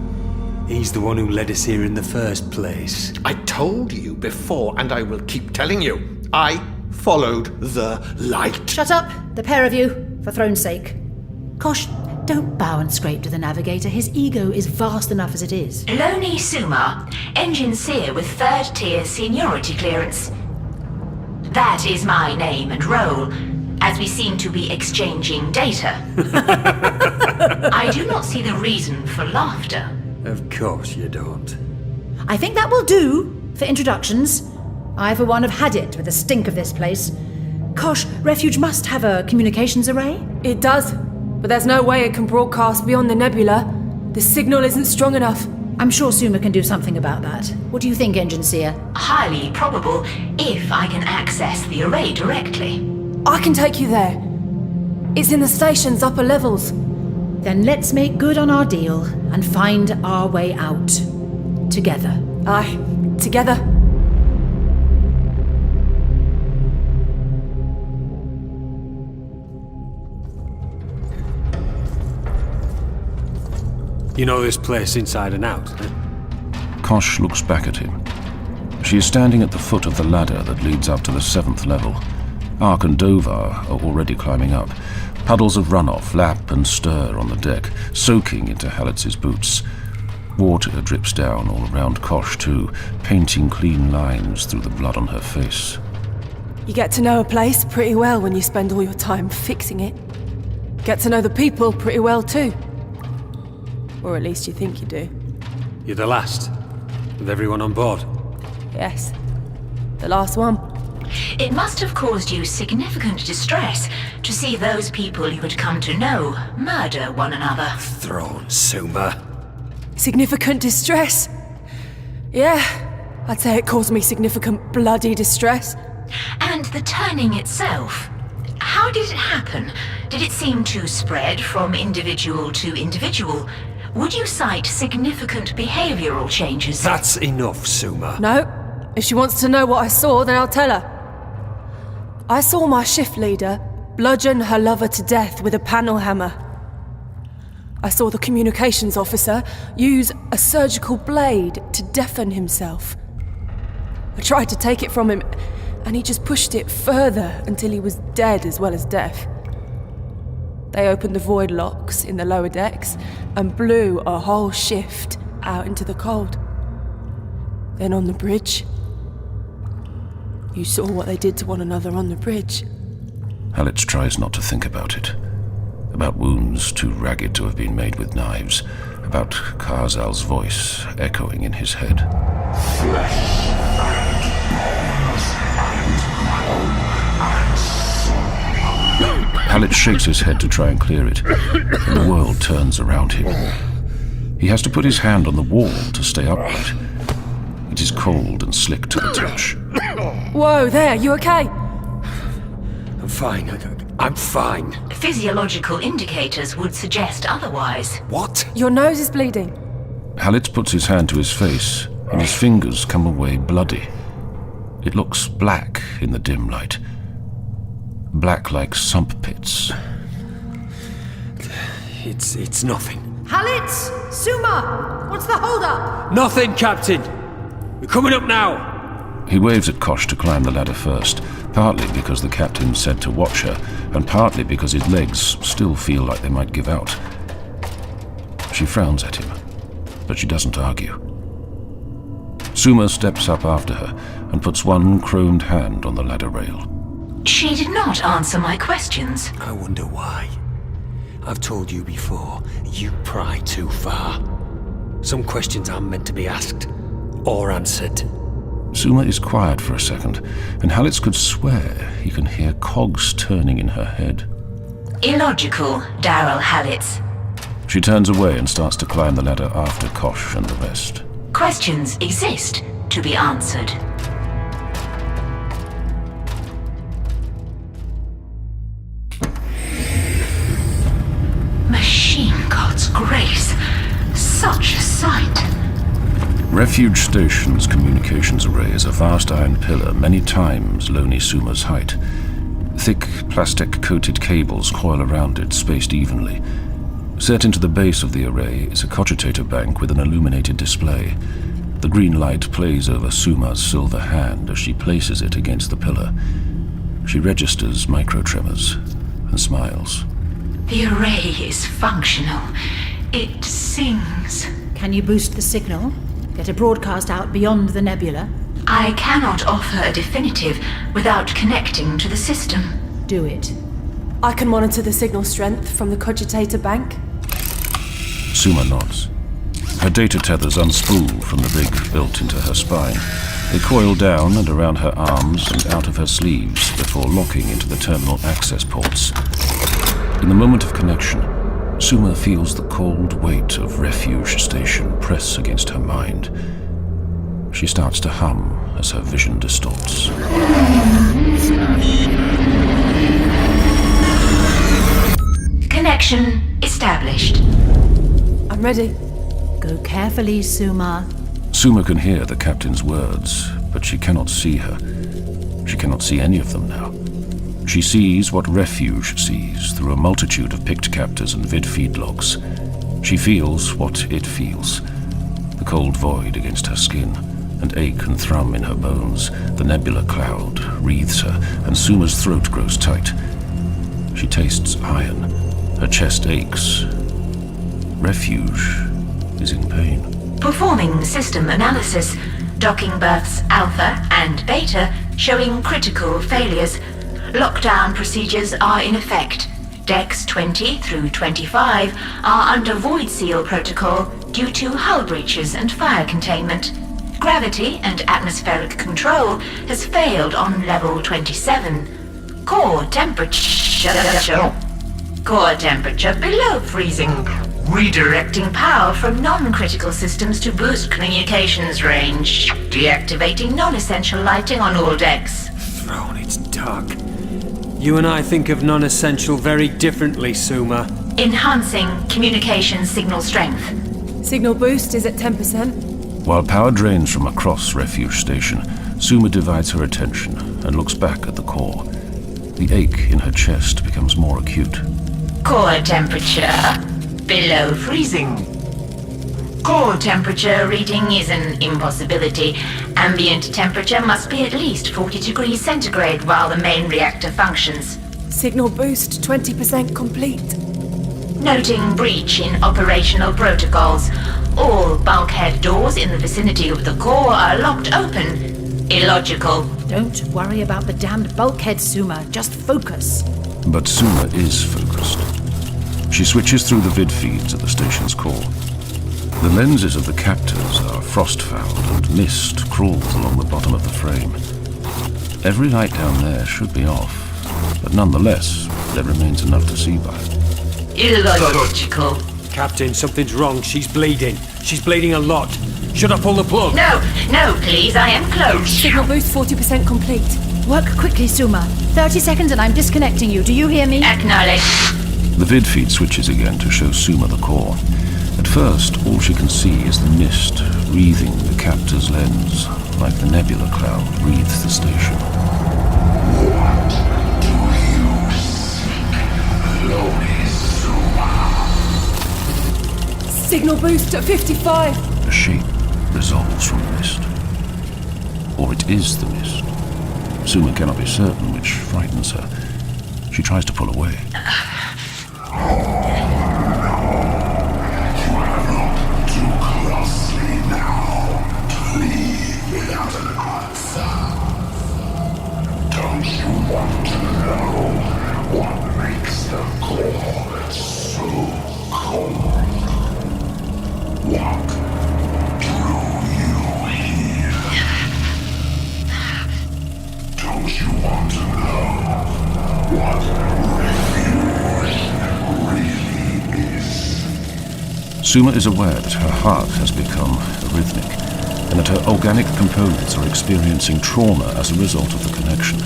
He's the one who led us here in the first place. I told you before, and I will keep telling you. I followed the light. Shut up, the pair of you, for throne's sake. Kosh, don't bow and scrape to the navigator. His ego is vast enough as it is. Loni Suma, engine seer with 3rd tier seniority clearance. That is my name and role, as we seem to be exchanging data. I do not see the reason for laughter. Of course you don't. I think that will do for introductions. I, for one, have had it with the stink of this place. Kosh, Refuge must have a communications array? It does, but there's no way it can broadcast beyond the nebula. The signal isn't strong enough. I'm sure Suma can do something about that. What do you think, Engine Seer? Highly probable, if I can access the array directly. I can take you there. It's in the station's upper levels. Then let's make good on our deal and find our way out. Together. Aye, together. You know this place inside and out, eh? Kosh looks back at him. She is standing at the foot of the ladder that leads up to the 7th level. Ark and Dovar are already climbing up. Puddles of runoff lap and stir on the deck, soaking into Halitz's boots. Water drips down all around Kosh too, painting clean lines through the blood on her face. You get to know a place pretty well when you spend all your time fixing it. Get to know the people pretty well too. Or at least you think you do. You're the last. With everyone on board. Yes. The last one. It must have caused you significant distress to see those people you had come to know murder one another. Throne, Suma. Significant distress? Yeah, I'd say it caused me significant bloody distress. And the turning itself. How did it happen? Did it seem to spread from individual to individual? Would you cite significant behavioral changes? That's enough, Suma. No. If she wants to know what I saw, then I'll tell her. I saw my shift leader bludgeon her lover to death with a panel hammer. I saw the communications officer use a surgical blade to deafen himself. I tried to take it from him, and he just pushed it further until he was dead as well as deaf. They opened the void locks in the lower decks and blew a whole shift out into the cold. Then on the bridge, you saw what they did to one another on the bridge. Halitz tries not to think about it. About wounds too ragged to have been made with knives. About Karzal's voice echoing in his head. Halitz shakes his head to try and clear it, and the world turns around him. He has to put his hand on the wall to stay upright. It is cold and slick to the touch. Whoa, there, you okay? I'm fine. I'm fine. Physiological indicators would suggest otherwise. What? Your nose is bleeding. Halitz puts his hand to his face, and his fingers come away bloody. It looks black in the dim light. Black like sump pits. It's nothing. Halitz! Suma! What's the hold-up? Nothing, Captain! We're coming up now! He waves at Kosh to climb the ladder first, partly because the captain said to watch her, and partly because his legs still feel like they might give out. She frowns at him, but she doesn't argue. Suma steps up after her and puts one chromed hand on the ladder rail. She did not answer my questions. I wonder why. I've told you before, you pry too far. Some questions aren't meant to be asked or answered. Suma is quiet for a second, and Halitz could swear he can hear cogs turning in her head. Illogical, Daryl Halitz. She turns away and starts to climb the ladder after Kosh and the rest. Questions exist to be answered. Machine God's grace. Such a sight. Refuge Station's communications array is a vast iron pillar many times Lonely Suma's height. Thick, plastic-coated cables coil around it, spaced evenly. Set into the base of the array is a cogitator bank with an illuminated display. The green light plays over Suma's silver hand as she places it against the pillar. She registers microtremors and smiles. The array is functional. It sings. Can you boost the signal? Get a broadcast out beyond the nebula? I cannot offer a definitive without connecting to the system. Do it. I can monitor the signal strength from the cogitator bank. Suma nods. Her data tethers unspool from the rig built into her spine. They coil down and around her arms and out of her sleeves before locking into the terminal access ports. In the moment of connection, Suma feels the cold weight of Refuge Station press against her mind. She starts to hum as her vision distorts. Connection established. I'm ready. Go carefully, Suma. Suma can hear the captain's words, but she cannot see her. She cannot see any of them now. She sees what Refuge sees through a multitude of picked captors and vid feed logs. She feels what it feels. The cold void against her skin, and ache and thrum in her bones. The nebula cloud wreathes her, and Suma's throat grows tight. She tastes iron. Her chest aches. Refuge is in pain. Performing system analysis. Docking berths Alpha and Beta showing critical failures. Lockdown procedures are in effect. Decks 20 through 25 are under void seal protocol due to hull breaches and fire containment. Gravity and atmospheric control has failed on level 27. Core temperature below freezing. Redirecting power from non-critical systems to boost communications range. Deactivating non-essential lighting on all decks. Throne, it's dark. You and I think of non-essential very differently, Suma. Enhancing communication signal strength. Signal boost is at 10%. While power drains from across Refuge Station, Suma divides her attention and looks back at the core. The ache in her chest becomes more acute. Core temperature below freezing. Core temperature reading is an impossibility. Ambient temperature must be at least 40 degrees centigrade while the main reactor functions. Signal boost 20% complete. Noting breach in operational protocols. All bulkhead doors in the vicinity of the core are locked open. Illogical. Don't worry about the damned bulkhead, Suma. Just focus. But Suma is focused. She switches through the vid feeds at the station's core. The lenses of the captors are frost-fouled and mist crawls along the bottom of the frame. Every light down there should be off, but nonetheless, there remains enough to see by. Illogical. Captain, something's wrong. She's bleeding. She's bleeding a lot. Should I pull the plug? No, please, I am close. Signal boost 40% complete. Work quickly, Suma. 30 seconds and I'm disconnecting you. Do you hear me? Acknowledge. The vid feed switches again to show Suma the core. At first, all she can see is the mist wreathing the captor's lens, like the nebula cloud wreathes the station. What do you seek, Lone Suma? Signal boost at 55. A shape resolves from the mist. Or it is the mist. Suma cannot be certain, which frightens her. She tries to pull away. Don't you want to know what makes the core so cold? What do you hear? Don't you want to know what refuge really is? Suma is aware that her heart has become arrhythmic, and that her organic components are experiencing trauma as a result of the connection.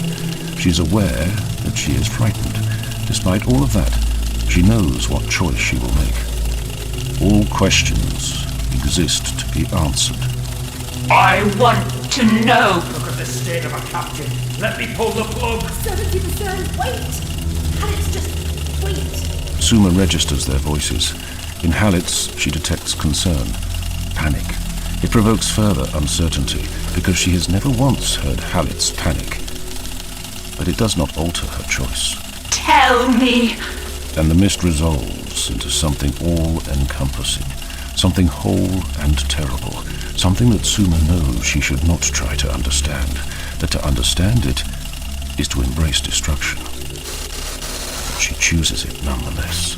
She is aware that she is frightened. Despite all of that, she knows what choice she will make. All questions exist to be answered. I want to know. Look at the state of our captain. Let me pull the plug. 70%. Wait. Alex, just wait. Suma registers their voices. In Halit's, she detects concern, panic. It provokes further uncertainty, because she has never once heard Halit's panic. But it does not alter her choice. Tell me. And the mist resolves into something all-encompassing, something whole and terrible, something that Suma knows she should not try to understand, that to understand it is to embrace destruction. But she chooses it nonetheless.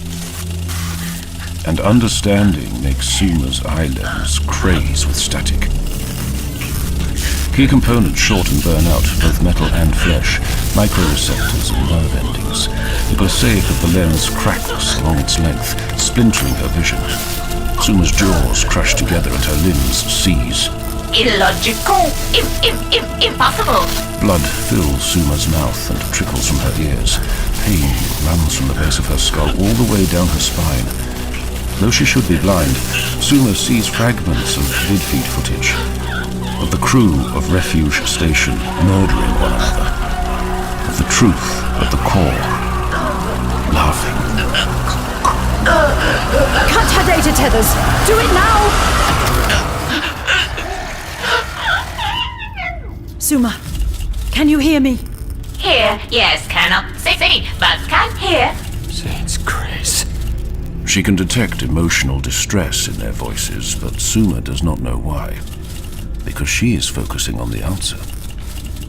And understanding makes Suma's eye lens craze with static. Key components short and burn out, both metal and flesh, microreceptors and nerve endings. The mosaic of the lens cracks along its length, splintering her vision. Suma's jaws crush together and her limbs seize. Illogical. Impossible. Blood fills Suma's mouth and trickles from her ears. Pain runs from the base of her skull all the way down her spine. Though she should be blind, Suma sees fragments of vid-feed footage of the crew of Refuge Station murdering one another, of the truth at the core, laughing. Cut her data tethers. Do it now. Suma, can you hear me? Hear, yes, cannot see, but can hear. Saints grace. She can detect emotional distress in their voices, but Suma does not know why. Because she is focusing on the answer.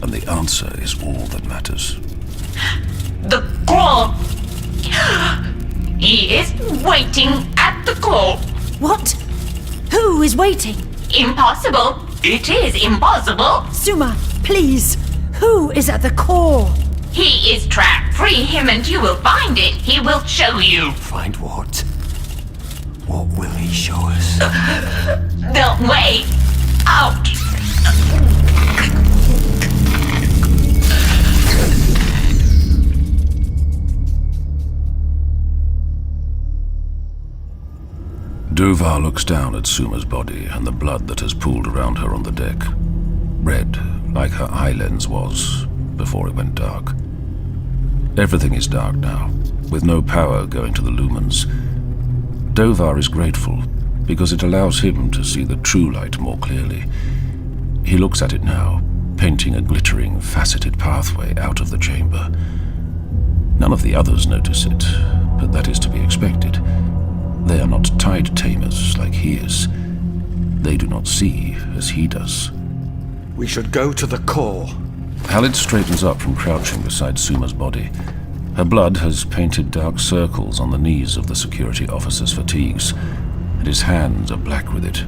and the answer is all that matters. The core. He is waiting at the core. What? Who is waiting? Impossible. It is impossible. Suma, please. Who is at the core? He is trapped. Free him and you will find it. He will show you. Find what? What will he show us? The way out. Dovar looks down at Suma's body and the blood that has pooled around her on the deck. Red, like her eye lens was before it went dark. Everything is dark now, with no power going to the lumens. Dovar is grateful because it allows him to see the true light more clearly. He looks at it now, painting a glittering, faceted pathway out of the chamber. None of the others notice it, but that is to be expected. They are not tide tamers like he is. They do not see as he does. We should go to the core. Halid straightens up from crouching beside Suma's body. Her blood has painted dark circles on the knees of the security officer's fatigues, and his hands are black with it.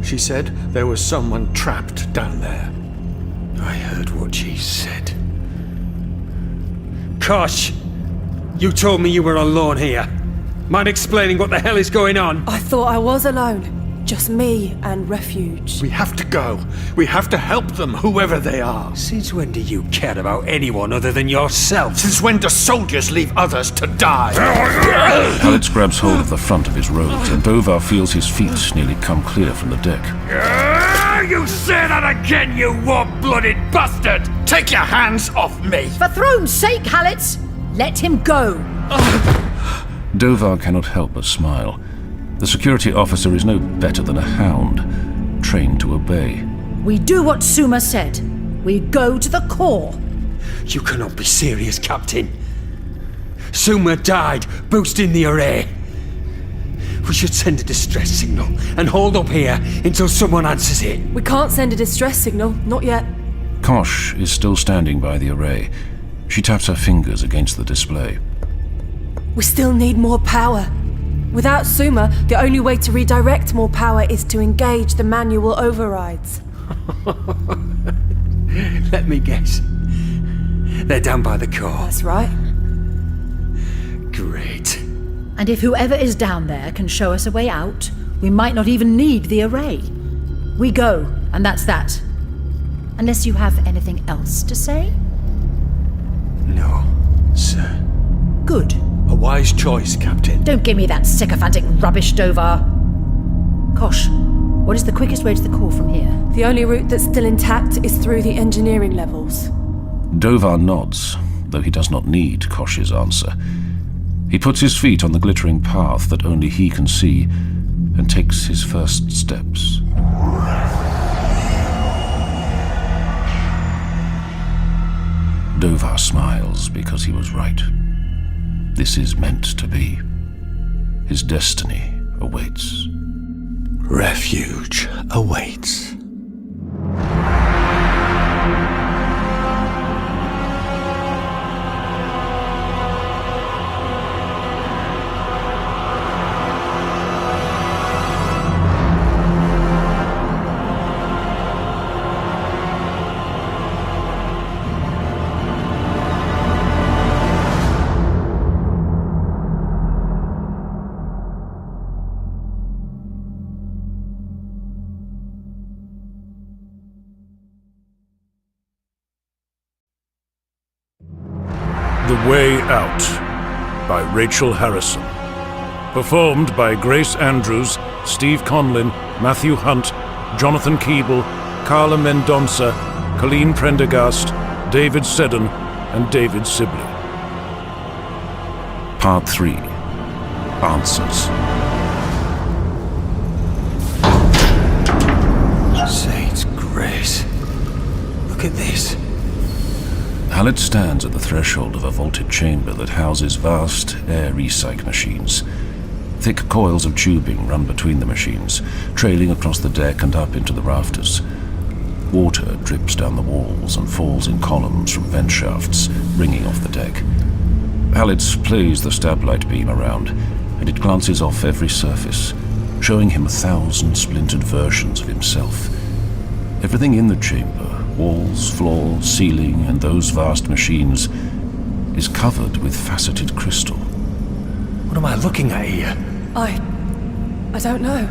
She said there was someone trapped down there. I heard what she said. Kosh! You told me you were alone here. Mind explaining what the hell is going on? I thought I was alone. Just me and Refuge. We have to go. We have to help them, whoever they are. Since when do you care about anyone other than yourself? Since when do soldiers leave others to die? Halid grabs hold of the front of his robes, and Dovar feels his feet nearly come clear from the deck. You say that again, you warm-blooded bastard! Take your hands off me! For throne's sake, Hallet! Let him go! Dovar cannot help but smile. The security officer is no better than a hound, trained to obey. We do what Suma said. We go to the core. You cannot be serious, Captain. Suma died boosting the array. We should send a distress signal and hold up here until someone answers it. We can't send a distress signal, not yet. Kosh is still standing by the array. She taps her fingers against the display. We still need more power. Without Suma, the only way to redirect more power is to engage the manual overrides. Let me guess. They're down by the core. That's right. Great. And if whoever is down there can show us a way out, we might not even need the array. We go, and that's that. Unless you have anything else to say? No, sir. Good. A wise choice, Captain. Don't give me that sycophantic rubbish, Dovar. Kosh, what is the quickest way to the core from here? The only route that's still intact is through the engineering levels. Dovar nods, though he does not need Kosh's answer. He puts his feet on the glittering path that only he can see, and takes his first steps. Dovar smiles because he was right. This is meant to be. His destiny awaits. Refuge awaits. The Way Out by Rachel Harrison. Performed by Grace Andrews, Steve Conlin, Matthew Hunt, Jonathan Keeble, Carla Mendonça, Colleen Prendergast, David Seddon, and David Sibley. Part 3. Answers. Saints Grace. Look at this. Halid stands at the threshold of a vaulted chamber that houses vast air recyc machines. Thick coils of tubing run between the machines, trailing across the deck and up into the rafters. Water drips down the walls and falls in columns from vent shafts, ringing off the deck. Halitz plays the stab light beam around, and it glances off every surface, showing him 1,000 splintered versions of himself. Everything in the chamber, walls, floor, ceiling, and those vast machines, is covered with faceted crystal. What am I looking at here? I don't know.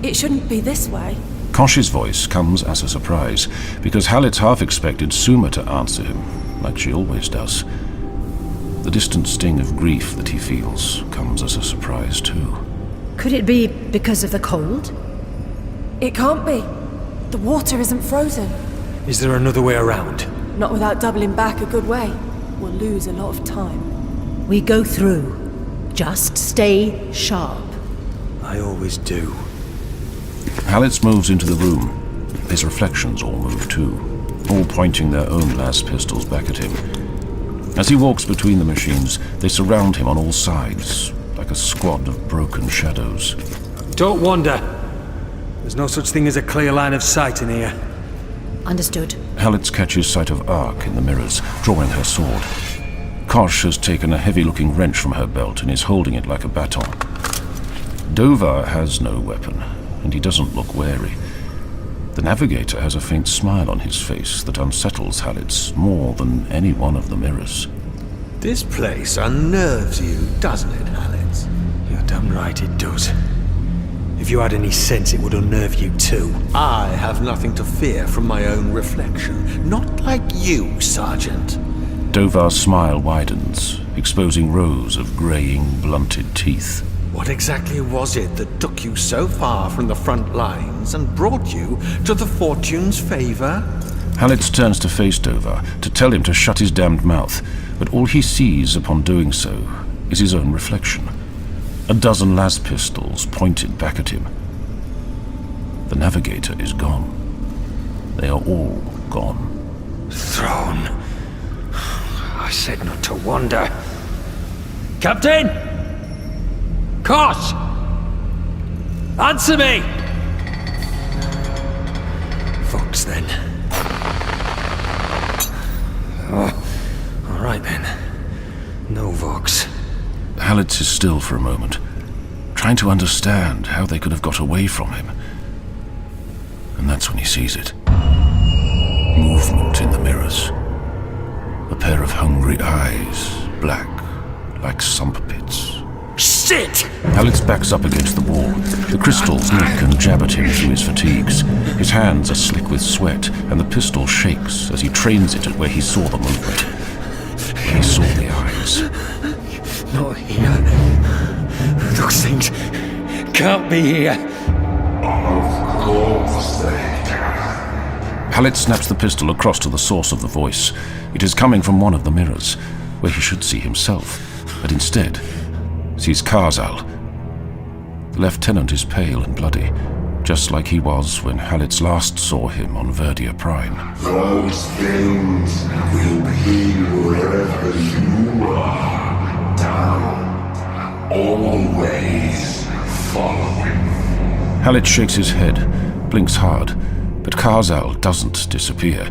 It shouldn't be this way. Kosh's voice comes as a surprise, because Halitz half expected Suma to answer him, like she always does. The distant sting of grief that he feels comes as a surprise too. Could it be because of the cold? It can't be. The water isn't frozen. Is there another way around? Not without doubling back a good way. We'll lose a lot of time. We go through. Just stay sharp. I always do. Halitz moves into the room. His reflections all move too, all pointing their own las pistols back at him. As he walks between the machines, they surround him on all sides, like a squad of broken shadows. Don't wander. There's no such thing as a clear line of sight in here. Understood. Halitz catches sight of Ark in the mirrors, drawing her sword. Kosh has taken a heavy-looking wrench from her belt and is holding it like a baton. Dovar has no weapon, and he doesn't look wary. The Navigator has a faint smile on his face that unsettles Halitz more than any one of the mirrors. This place unnerves you, doesn't it, Halitz? You're damn right it does. If you had any sense, it would unnerve you too. I have nothing to fear from my own reflection. Not like you, Sergeant. Dovar's smile widens, exposing rows of greying, blunted teeth. What exactly was it that took you so far from the front lines and brought you to the Fortune's favor? Halitz turns to face Dovar to tell him to shut his damned mouth, but all he sees upon doing so is his own reflection. A dozen las pistols pointed back at him. The Navigator is gone. They are all gone. Throne. I said not to wander. Captain! Kosh! Answer me! Vox, then. Oh, all right then. No Vox. Halitz is still for a moment, trying to understand how they could have got away from him. And that's when he sees it. Movement in the mirrors. A pair of hungry eyes, black, like sump pits. Shit! Halitz backs up against the wall. The crystals nick and jab at him through his fatigues. His hands are slick with sweat, and the pistol shakes as he trains it at where he saw the movement. Where he saw the eyes. Not here. Those things can't be here. Of course they can. Halitz snaps the pistol across to the source of the voice. It is coming from one of the mirrors, where he should see himself, but instead sees Karzal. The lieutenant is pale and bloody, just like he was when Halitz last saw him on Verdia Prime. Those things will be wherever you are. Down. Always following. Halitz shakes his head, blinks hard, but Karzal doesn't disappear.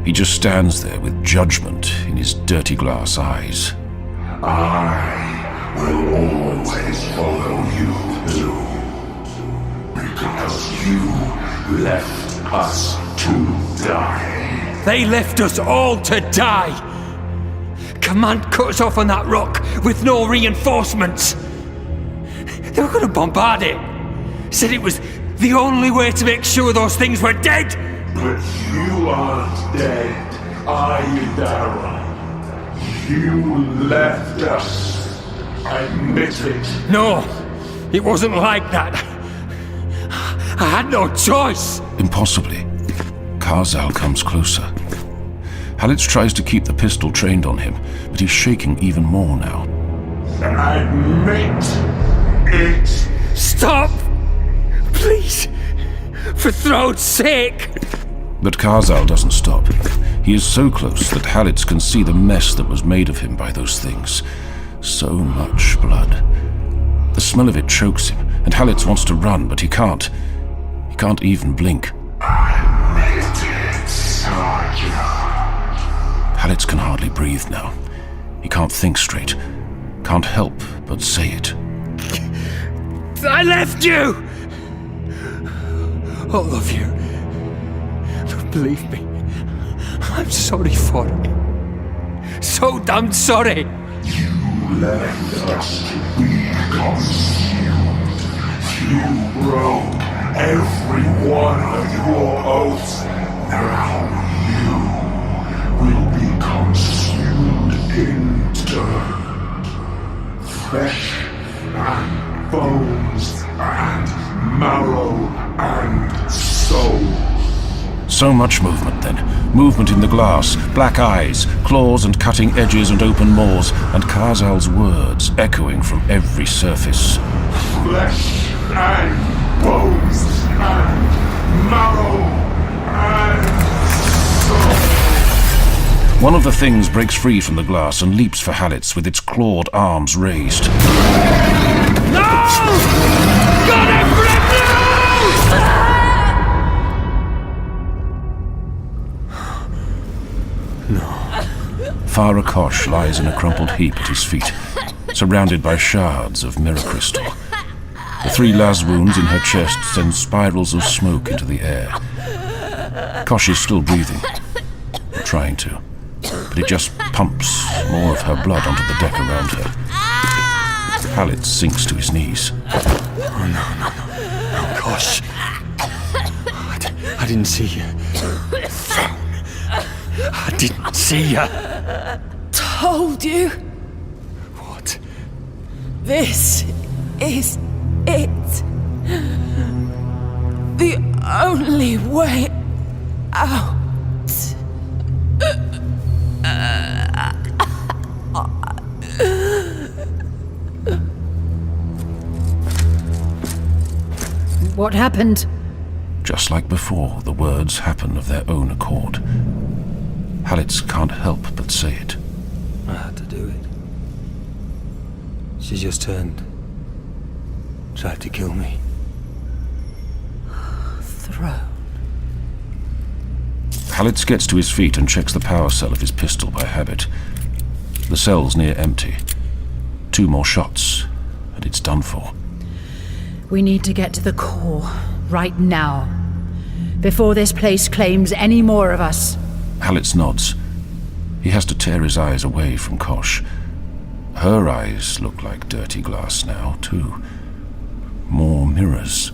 He just stands there with judgment in his dirty glass eyes. I will always follow you, too. Because you left us to die. They left us all to die! Command cut us off on that rock with no reinforcements. They were going to bombard it. Said it was the only way to make sure those things were dead. But you aren't dead, are you, Dara? You left us. Admit it. No, it wasn't like that. I had no choice. Impossibly, Karzal comes closer. Halitz tries to keep the pistol trained on him, but he's shaking even more now. Admit it. Stop! Please! For Throne's sake! But Karzal doesn't stop. He is so close that Halitz can see the mess that was made of him by those things. So much blood. The smell of it chokes him, and Halitz wants to run, but he can't. He can't even blink. Admit Halitz can hardly breathe now. He can't think straight. Can't help but say it. I left you! All of you. But believe me, I'm sorry for it. So damn sorry! You left us to be consumed. You broke every one of your oaths. Now you will be consumed in turn. Flesh and bones and marrow and soul. So much movement then. Movement in the glass, black eyes, claws and cutting edges and open maws, and Kazal's words echoing from every surface. Flesh and bones and marrow and soul. One of the things breaks free from the glass and leaps for Halitz with its clawed arms raised. No! God, Farah Kosh lies in a crumpled heap at his feet, surrounded by shards of mirror crystal. The 3 las wounds in her chest send spirals of smoke into the air. Kosh is still breathing, or trying to, but it just pumps more of her blood onto the deck around her. Halitz sinks to his knees. Oh, no, gosh. I didn't see you. I didn't see you. Told you. What? This is it. The only way out. What happened? Just like before, the words happen of their own accord. Halitz can't help but say it. I had to do it. She just turned. Tried to kill me. Throne. Halitz gets to his feet and checks the power cell of his pistol by habit. The cell's near empty. 2 more shots, and it's done for. We need to get to the core, right now. Before this place claims any more of us. Halitz nods. He has to tear his eyes away from Kosh. Her eyes look like dirty glass now, too. More mirrors.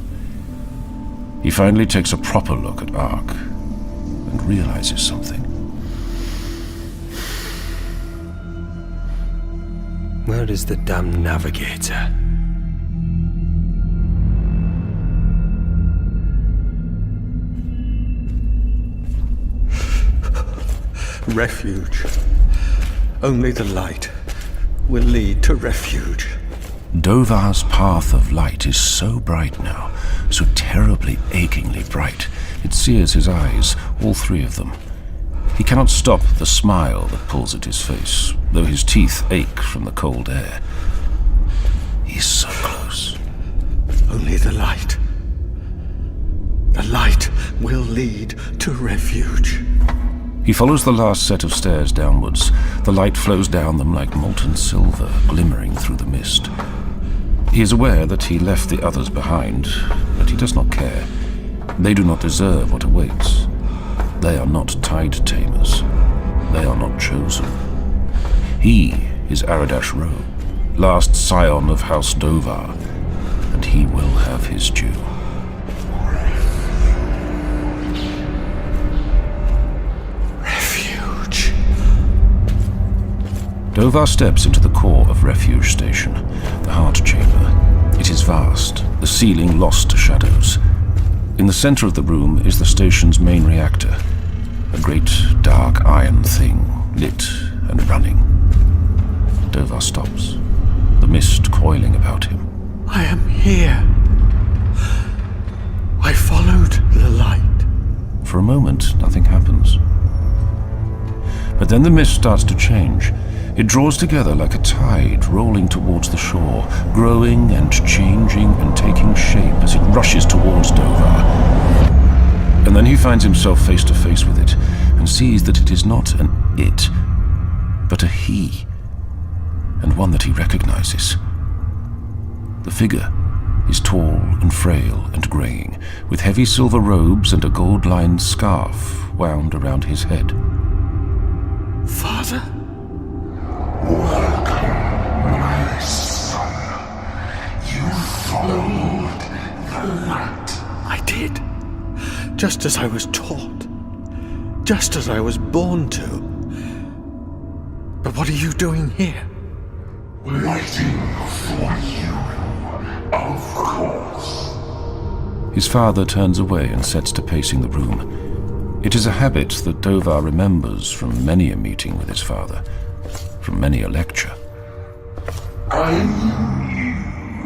He finally takes a proper look at Ark and realizes something. Where is the damn navigator? Refuge. Only the light will lead to refuge. Dovar's path of light is so bright now, so terribly achingly bright, it sears his eyes, all 3 of them. He cannot stop the smile that pulls at his face, though his teeth ache from the cold air. He's so close. Only the light. The light will lead to refuge. He follows the last set of stairs downwards. The light flows down them like molten silver, glimmering through the mist. He is aware that he left the others behind, but he does not care. They do not deserve what awaits. They are not tide tamers. They are not chosen. He is Aradash Ro, last scion of House Dovar, and he will have his due. Dovar steps into the core of Refuge Station, the heart chamber. It is vast, the ceiling lost to shadows. In the center of the room is the station's main reactor, a great dark iron thing, lit and running. Dovar stops, the mist coiling about him. I am here. I followed the light. For a moment, nothing happens. But then the mist starts to change. It draws together like a tide rolling towards the shore, growing and changing and taking shape as it rushes towards Dovar. And then he finds himself face to face with it, and sees that it is not an it, but a he, and one that he recognizes. The figure is tall and frail and greying, with heavy silver robes and a gold-lined scarf wound around his head. Father? Welcome, my son. You followed the light. I did. Just as I was taught. Just as I was born to. But what are you doing here? Waiting for you, of course. His father turns away and sets to pacing the room. It is a habit that Dovar remembers from many a meeting with his father, from many a lecture. I knew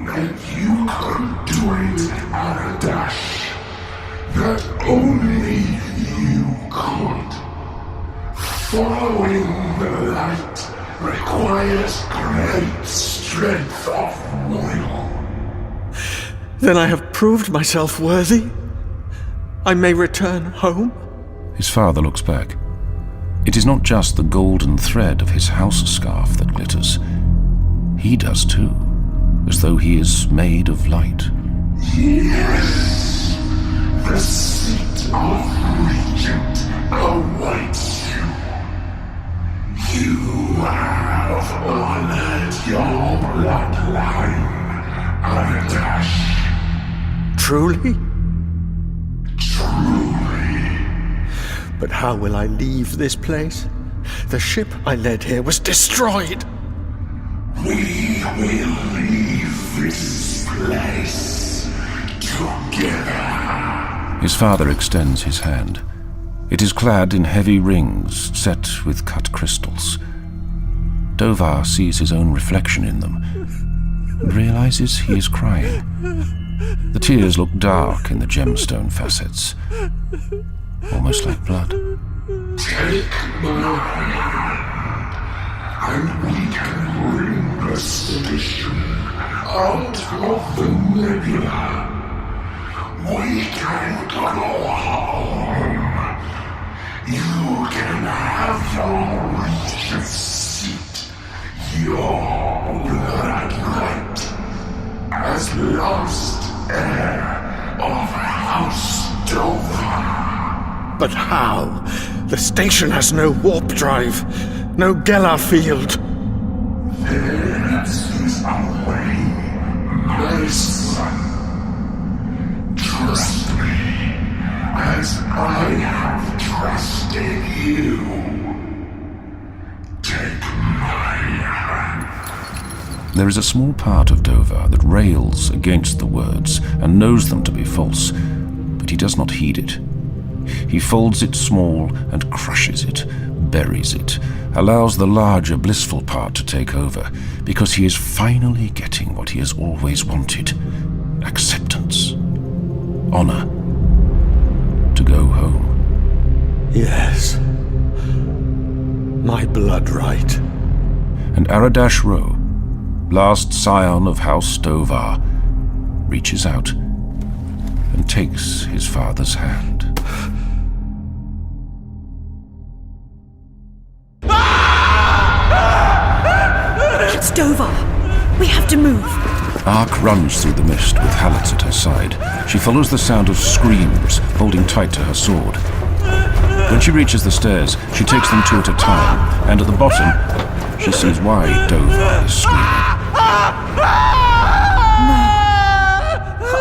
that you could do it, Aradash. That only you could. Following the light requires great strength of will. Then I have proved myself worthy. I may return home. His father looks back. It is not just the golden thread of his house scarf that glitters. He does too, as though he is made of light. Yes, the seat of Regent awaits you. You have honored your bloodline, Aradash. Truly? Truly. But how will I leave this place? The ship I led here was destroyed. We will leave this place together. His father extends his hand. It is clad in heavy rings set with cut crystals. Dovar sees his own reflection in them and realizes he is crying. The tears look dark in the gemstone facets, almost like blood. Take my hand, and we can bring the station out of the nebula. We can go home. You can have your regent seat, your bloodlight, as last heir of House Dovar. But how? The station has no warp drive, no Gellar field. There is a way, my son. Trust me, as I have trusted you. Take my hand. There is a small part of Dovar that rails against the words and knows them to be false, but he does not heed it. He folds it small and crushes it, buries it, allows the larger blissful part to take over, because he is finally getting what he has always wanted: acceptance, honor, to go home. Yes. My blood right. And Aradash Ro, last scion of House Dovar, reaches out and takes his father's hand. It's Dovar. We have to move. Ark runs through the mist with Halitz at her side. She follows the sound of screams, holding tight to her sword. When she reaches the stairs, she takes them two at a time, and at the bottom, she sees why Dovar is screaming.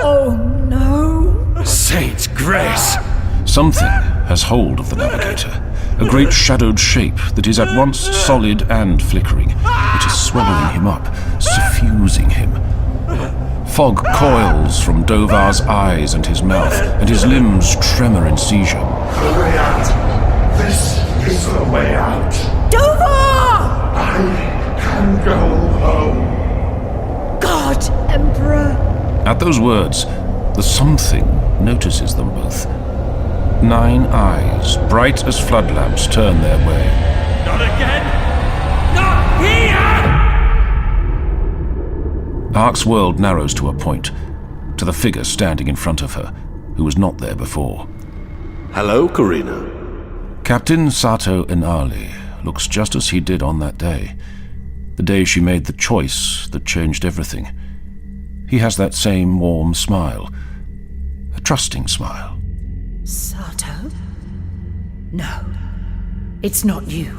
Oh no. Saint's grace! Something has hold of the navigator. A great shadowed shape that is at once solid and flickering. It is swallowing him up, suffusing him. Fog coils from Dovar's eyes and his mouth, and his limbs tremor in seizure. The way out. This is the way out. Dovar! I can go home. God, Emperor. At those words, the something notices them both. 9 eyes, bright as flood lamps, turn their way. Not again! Not here! Ark's world narrows to a point, to the figure standing in front of her, who was not there before. Hello, Karina. Captain Sato Inali looks just as he did on that day. The day she made the choice that changed everything. He has that same warm smile. A trusting smile. Sato? No. It's not you.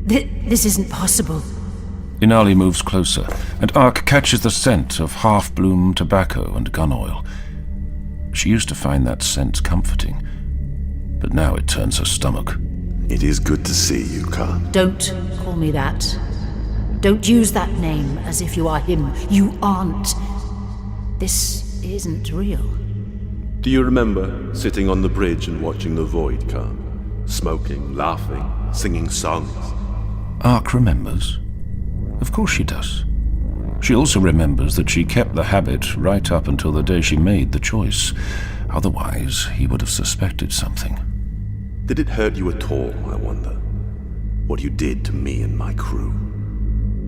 This isn't possible. Inali moves closer, and Ark catches the scent of half-bloom tobacco and gun oil. She used to find that scent comforting, but now it turns her stomach. It is good to see you, Khan. Don't call me that. Don't use that name as if you are him. You aren't. This isn't real. Do you remember sitting on the bridge and watching the void come? Smoking, laughing, singing songs? Ark remembers. Of course she does. She also remembers that she kept the habit right up until the day she made the choice. Otherwise, he would have suspected something. Did it hurt you at all, I wonder? What you did to me and my crew?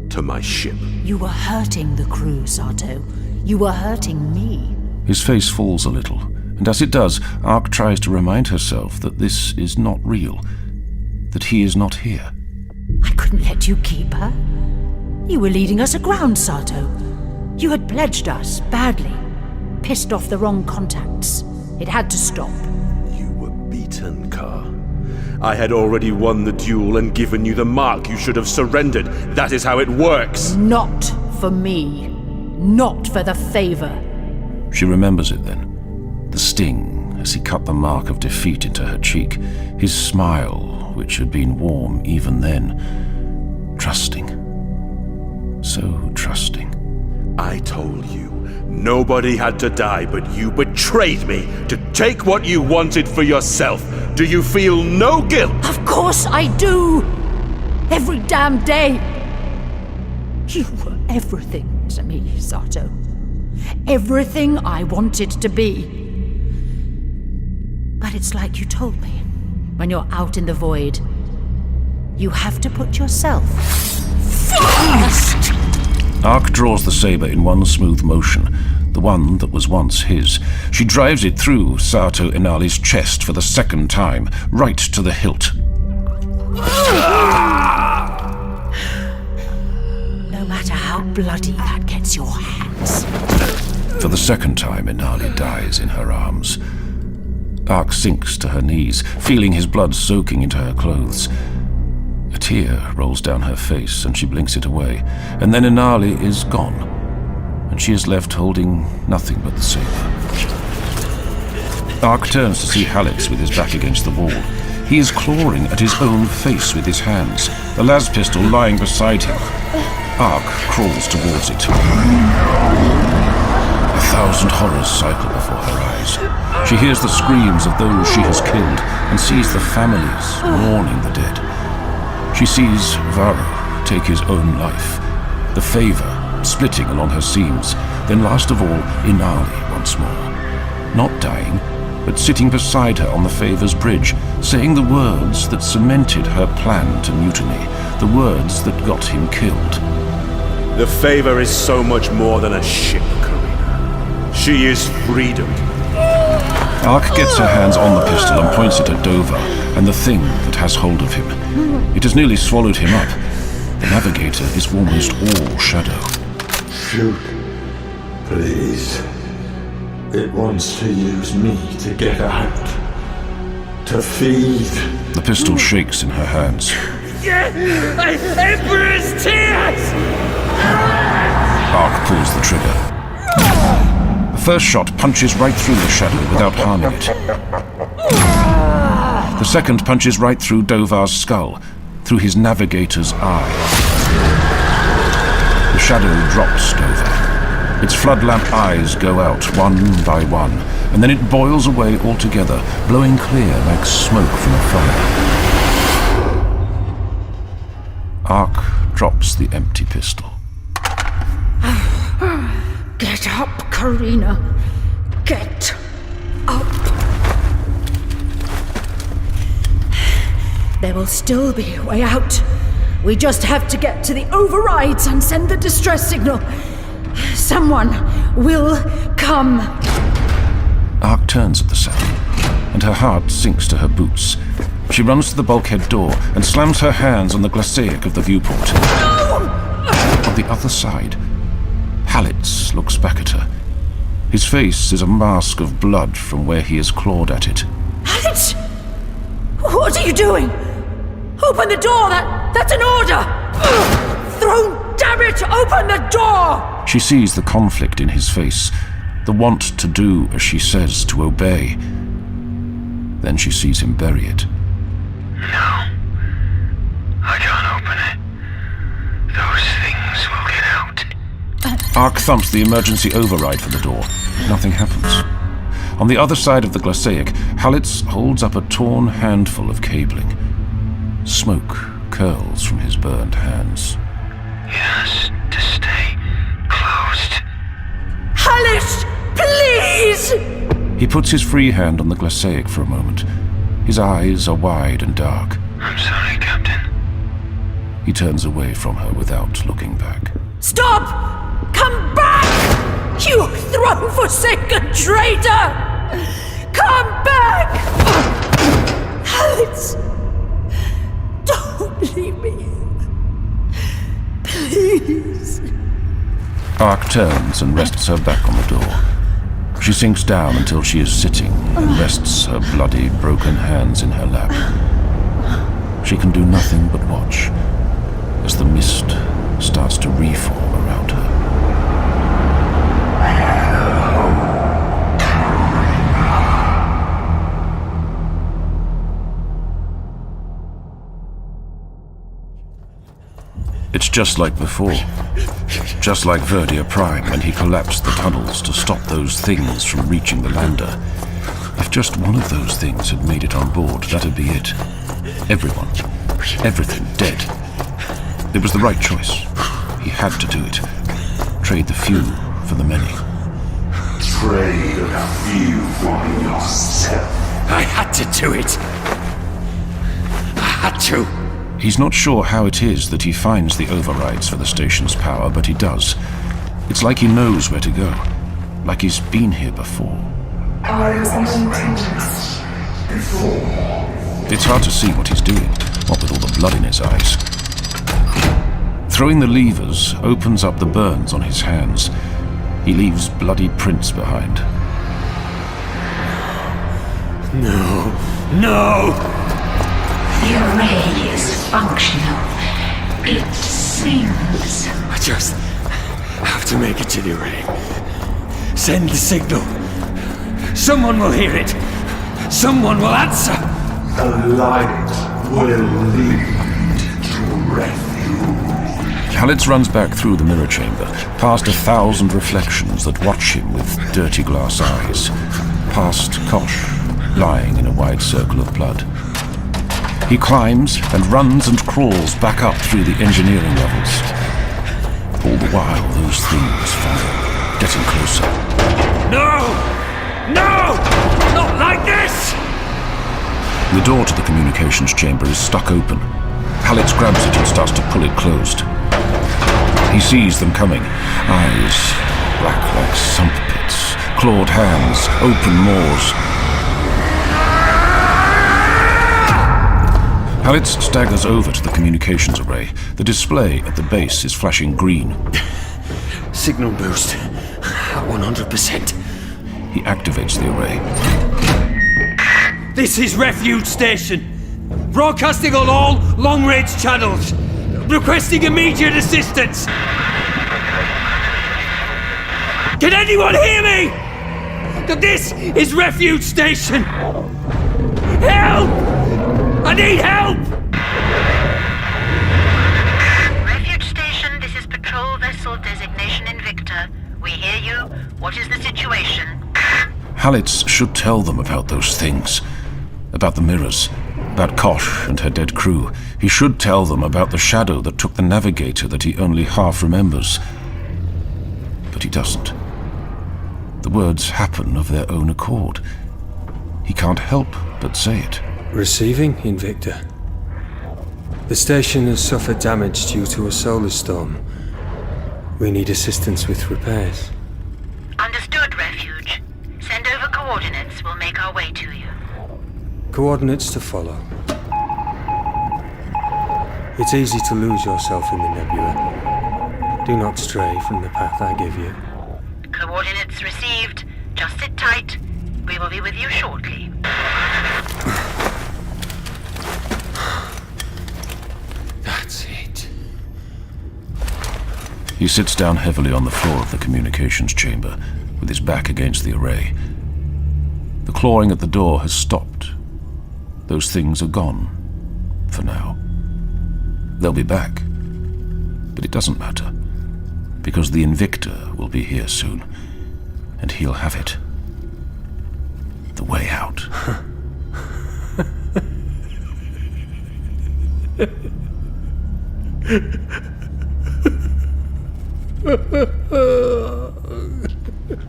To my ship? You were hurting the crew, Sato. You were hurting me. His face falls a little, and as it does, Ark tries to remind herself that this is not real, that he is not here. I couldn't let you keep her. You were leading us aground, Sato. You had pledged us badly. Pissed off the wrong contacts. It had to stop. You were beaten, Kar. I had already won the duel and given you the mark. You should have surrendered. That is how it works. Not for me. Not for the favor. She remembers it then. The sting as he cut the mark of defeat into her cheek. His smile, which had been warm even then. Trusting. So trusting. I told you, nobody had to die, but you betrayed me to take what you wanted for yourself. Do you feel no guilt? Of course I do! Every damn day! You were everything to me, Sato. Everything I wanted to be. But it's like you told me. When you're out in the void, you have to put yourself first! Ark draws the saber in one smooth motion, the one that was once his. She drives it through Sato Inali's chest for the second time, right to the hilt. No matter how bloody that gets your hands. For the second time, Inali dies in her arms. Ark sinks to her knees, feeling his blood soaking into her clothes. A tear rolls down her face and she blinks it away, and then Inali is gone, and she is left holding nothing but the saber. Ark turns to see Hallex with his back against the wall. He is clawing at his own face with his hands, the las pistol lying beside him. Ark crawls towards it. 1,000 horrors cycle before her eyes. She hears the screams of those she has killed and sees the families mourning the dead. She sees Varro take his own life, the favor splitting along her seams, then last of all, Inali once more. Not dying, but sitting beside her on the favor's bridge, saying the words that cemented her plan to mutiny, the words that got him killed. The favor is so much more than a ship, Karina. She is freedom. Ark gets her hands on the pistol and points it at Dovar and the thing that has hold of him. It has nearly swallowed him up. The navigator is almost all shadow. Shoot, please. It wants to use me to get out. To feed. The pistol shakes in her hands. Emperor's tears! Ark pulls the trigger. The first shot punches right through the shadow without harming it. The second punches right through Dovar's skull, through his navigator's eye. The shadow drops Dovar. Its floodlamp eyes go out one by one, and then it boils away altogether, blowing clear like smoke from a fire. Ark drops the empty pistol. Get up, Karina. Get up. There will still be a way out. We just have to get to the overrides and send the distress signal. Someone will come. Ark turns at the sound, and her heart sinks to her boots. She runs to the bulkhead door and slams her hands on the glaciac of the viewport. On the other side, Halitz looks back at her. His face is a mask of blood from where he has clawed at it. Halitz! What are you doing? Open the door! That's an order! Throne, damn it! Open the door! She sees the conflict in his face, the want to do as she says, to obey. Then she sees him bury it. No. I can't open it. Those things will get out. Ark thumps the emergency override for the door. Nothing happens. On the other side of the glaciac, Halitz holds up a torn handful of cabling. Smoke curls from his burned hands. It has to stay closed. Halitz, please! He puts his free hand on the glaciac for a moment. His eyes are wide and dark. I'm sorry, Captain. He turns away from her without looking back. Stop! Come back! You throne-forsaken traitor! Come back! Halitz! Don't leave me. Please. Ark turns and rests her back on the door. She sinks down until she is sitting and rests her bloody, broken hands in her lap. She can do nothing but watch as the mist starts to reform around her. It's just like before. Just like Verdia Prime when he collapsed the tunnels to stop those things from reaching the lander. If just one of those things had made it on board, that'd be it. Everyone, everything dead. It was the right choice. He had to do it. Trade the few for the many. Trade a few for yourself. I had to do it. I had to. He's not sure how it is that he finds the overrides for the station's power, but he does. It's like he knows where to go. Like he's been here before. I was present before. It's hard to see what he's doing, what with all the blood in his eyes. Throwing the levers opens up the burns on his hands. He leaves bloody prints behind. No! The array is functional. It sings. I just have to make it to the array. Send the signal. Someone will hear it. Someone will answer. The light will lead to refuge. Halitz runs back through the mirror chamber, past 1,000 reflections that watch him with dirty glass eyes, past Kosh, lying in a wide circle of blood. He climbs and runs and crawls back up through the engineering levels. All the while, those things follow, getting closer. No! No! Not like this! The door to the communications chamber is stuck open. Halitz grabs it and starts to pull it closed. He sees them coming. Eyes black like sump pits, clawed hands, open maws. Halitz staggers over to the communications array. The display at the base is flashing green. Signal boost at 100%. He activates the array. This is Refuge Station. Broadcasting on all long-range channels. Requesting immediate assistance. Can anyone hear me? This is Refuge Station. Help! I need help! Refuge Station, this is Patrol Vessel Designation Invicta. We hear you. What is the situation? Halitz should tell them about those things. About the mirrors. About Kosh and her dead crew. He should tell them about the shadow that took the navigator that he only half remembers. But he doesn't. The words happen of their own accord. He can't help but say it. Receiving, Invicta. The station has suffered damage due to a solar storm. We need assistance with repairs. Understood, Refuge. Send over coordinates. We'll make our way to you. Coordinates to follow. It's easy to lose yourself in the nebula. Do not stray from the path I give you. Coordinates received. Just sit tight. We will be with you shortly. That's it. He sits down heavily on the floor of the communications chamber, with his back against the array. The clawing at the door has stopped. Those things are gone, for now. They'll be back, but it doesn't matter, because the Invictor will be here soon, and he'll have it. The way out.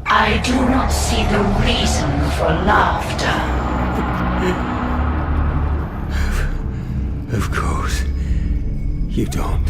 I do not see the reason for laughter. Of course, you don't.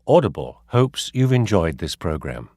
Audible hopes you've enjoyed this program.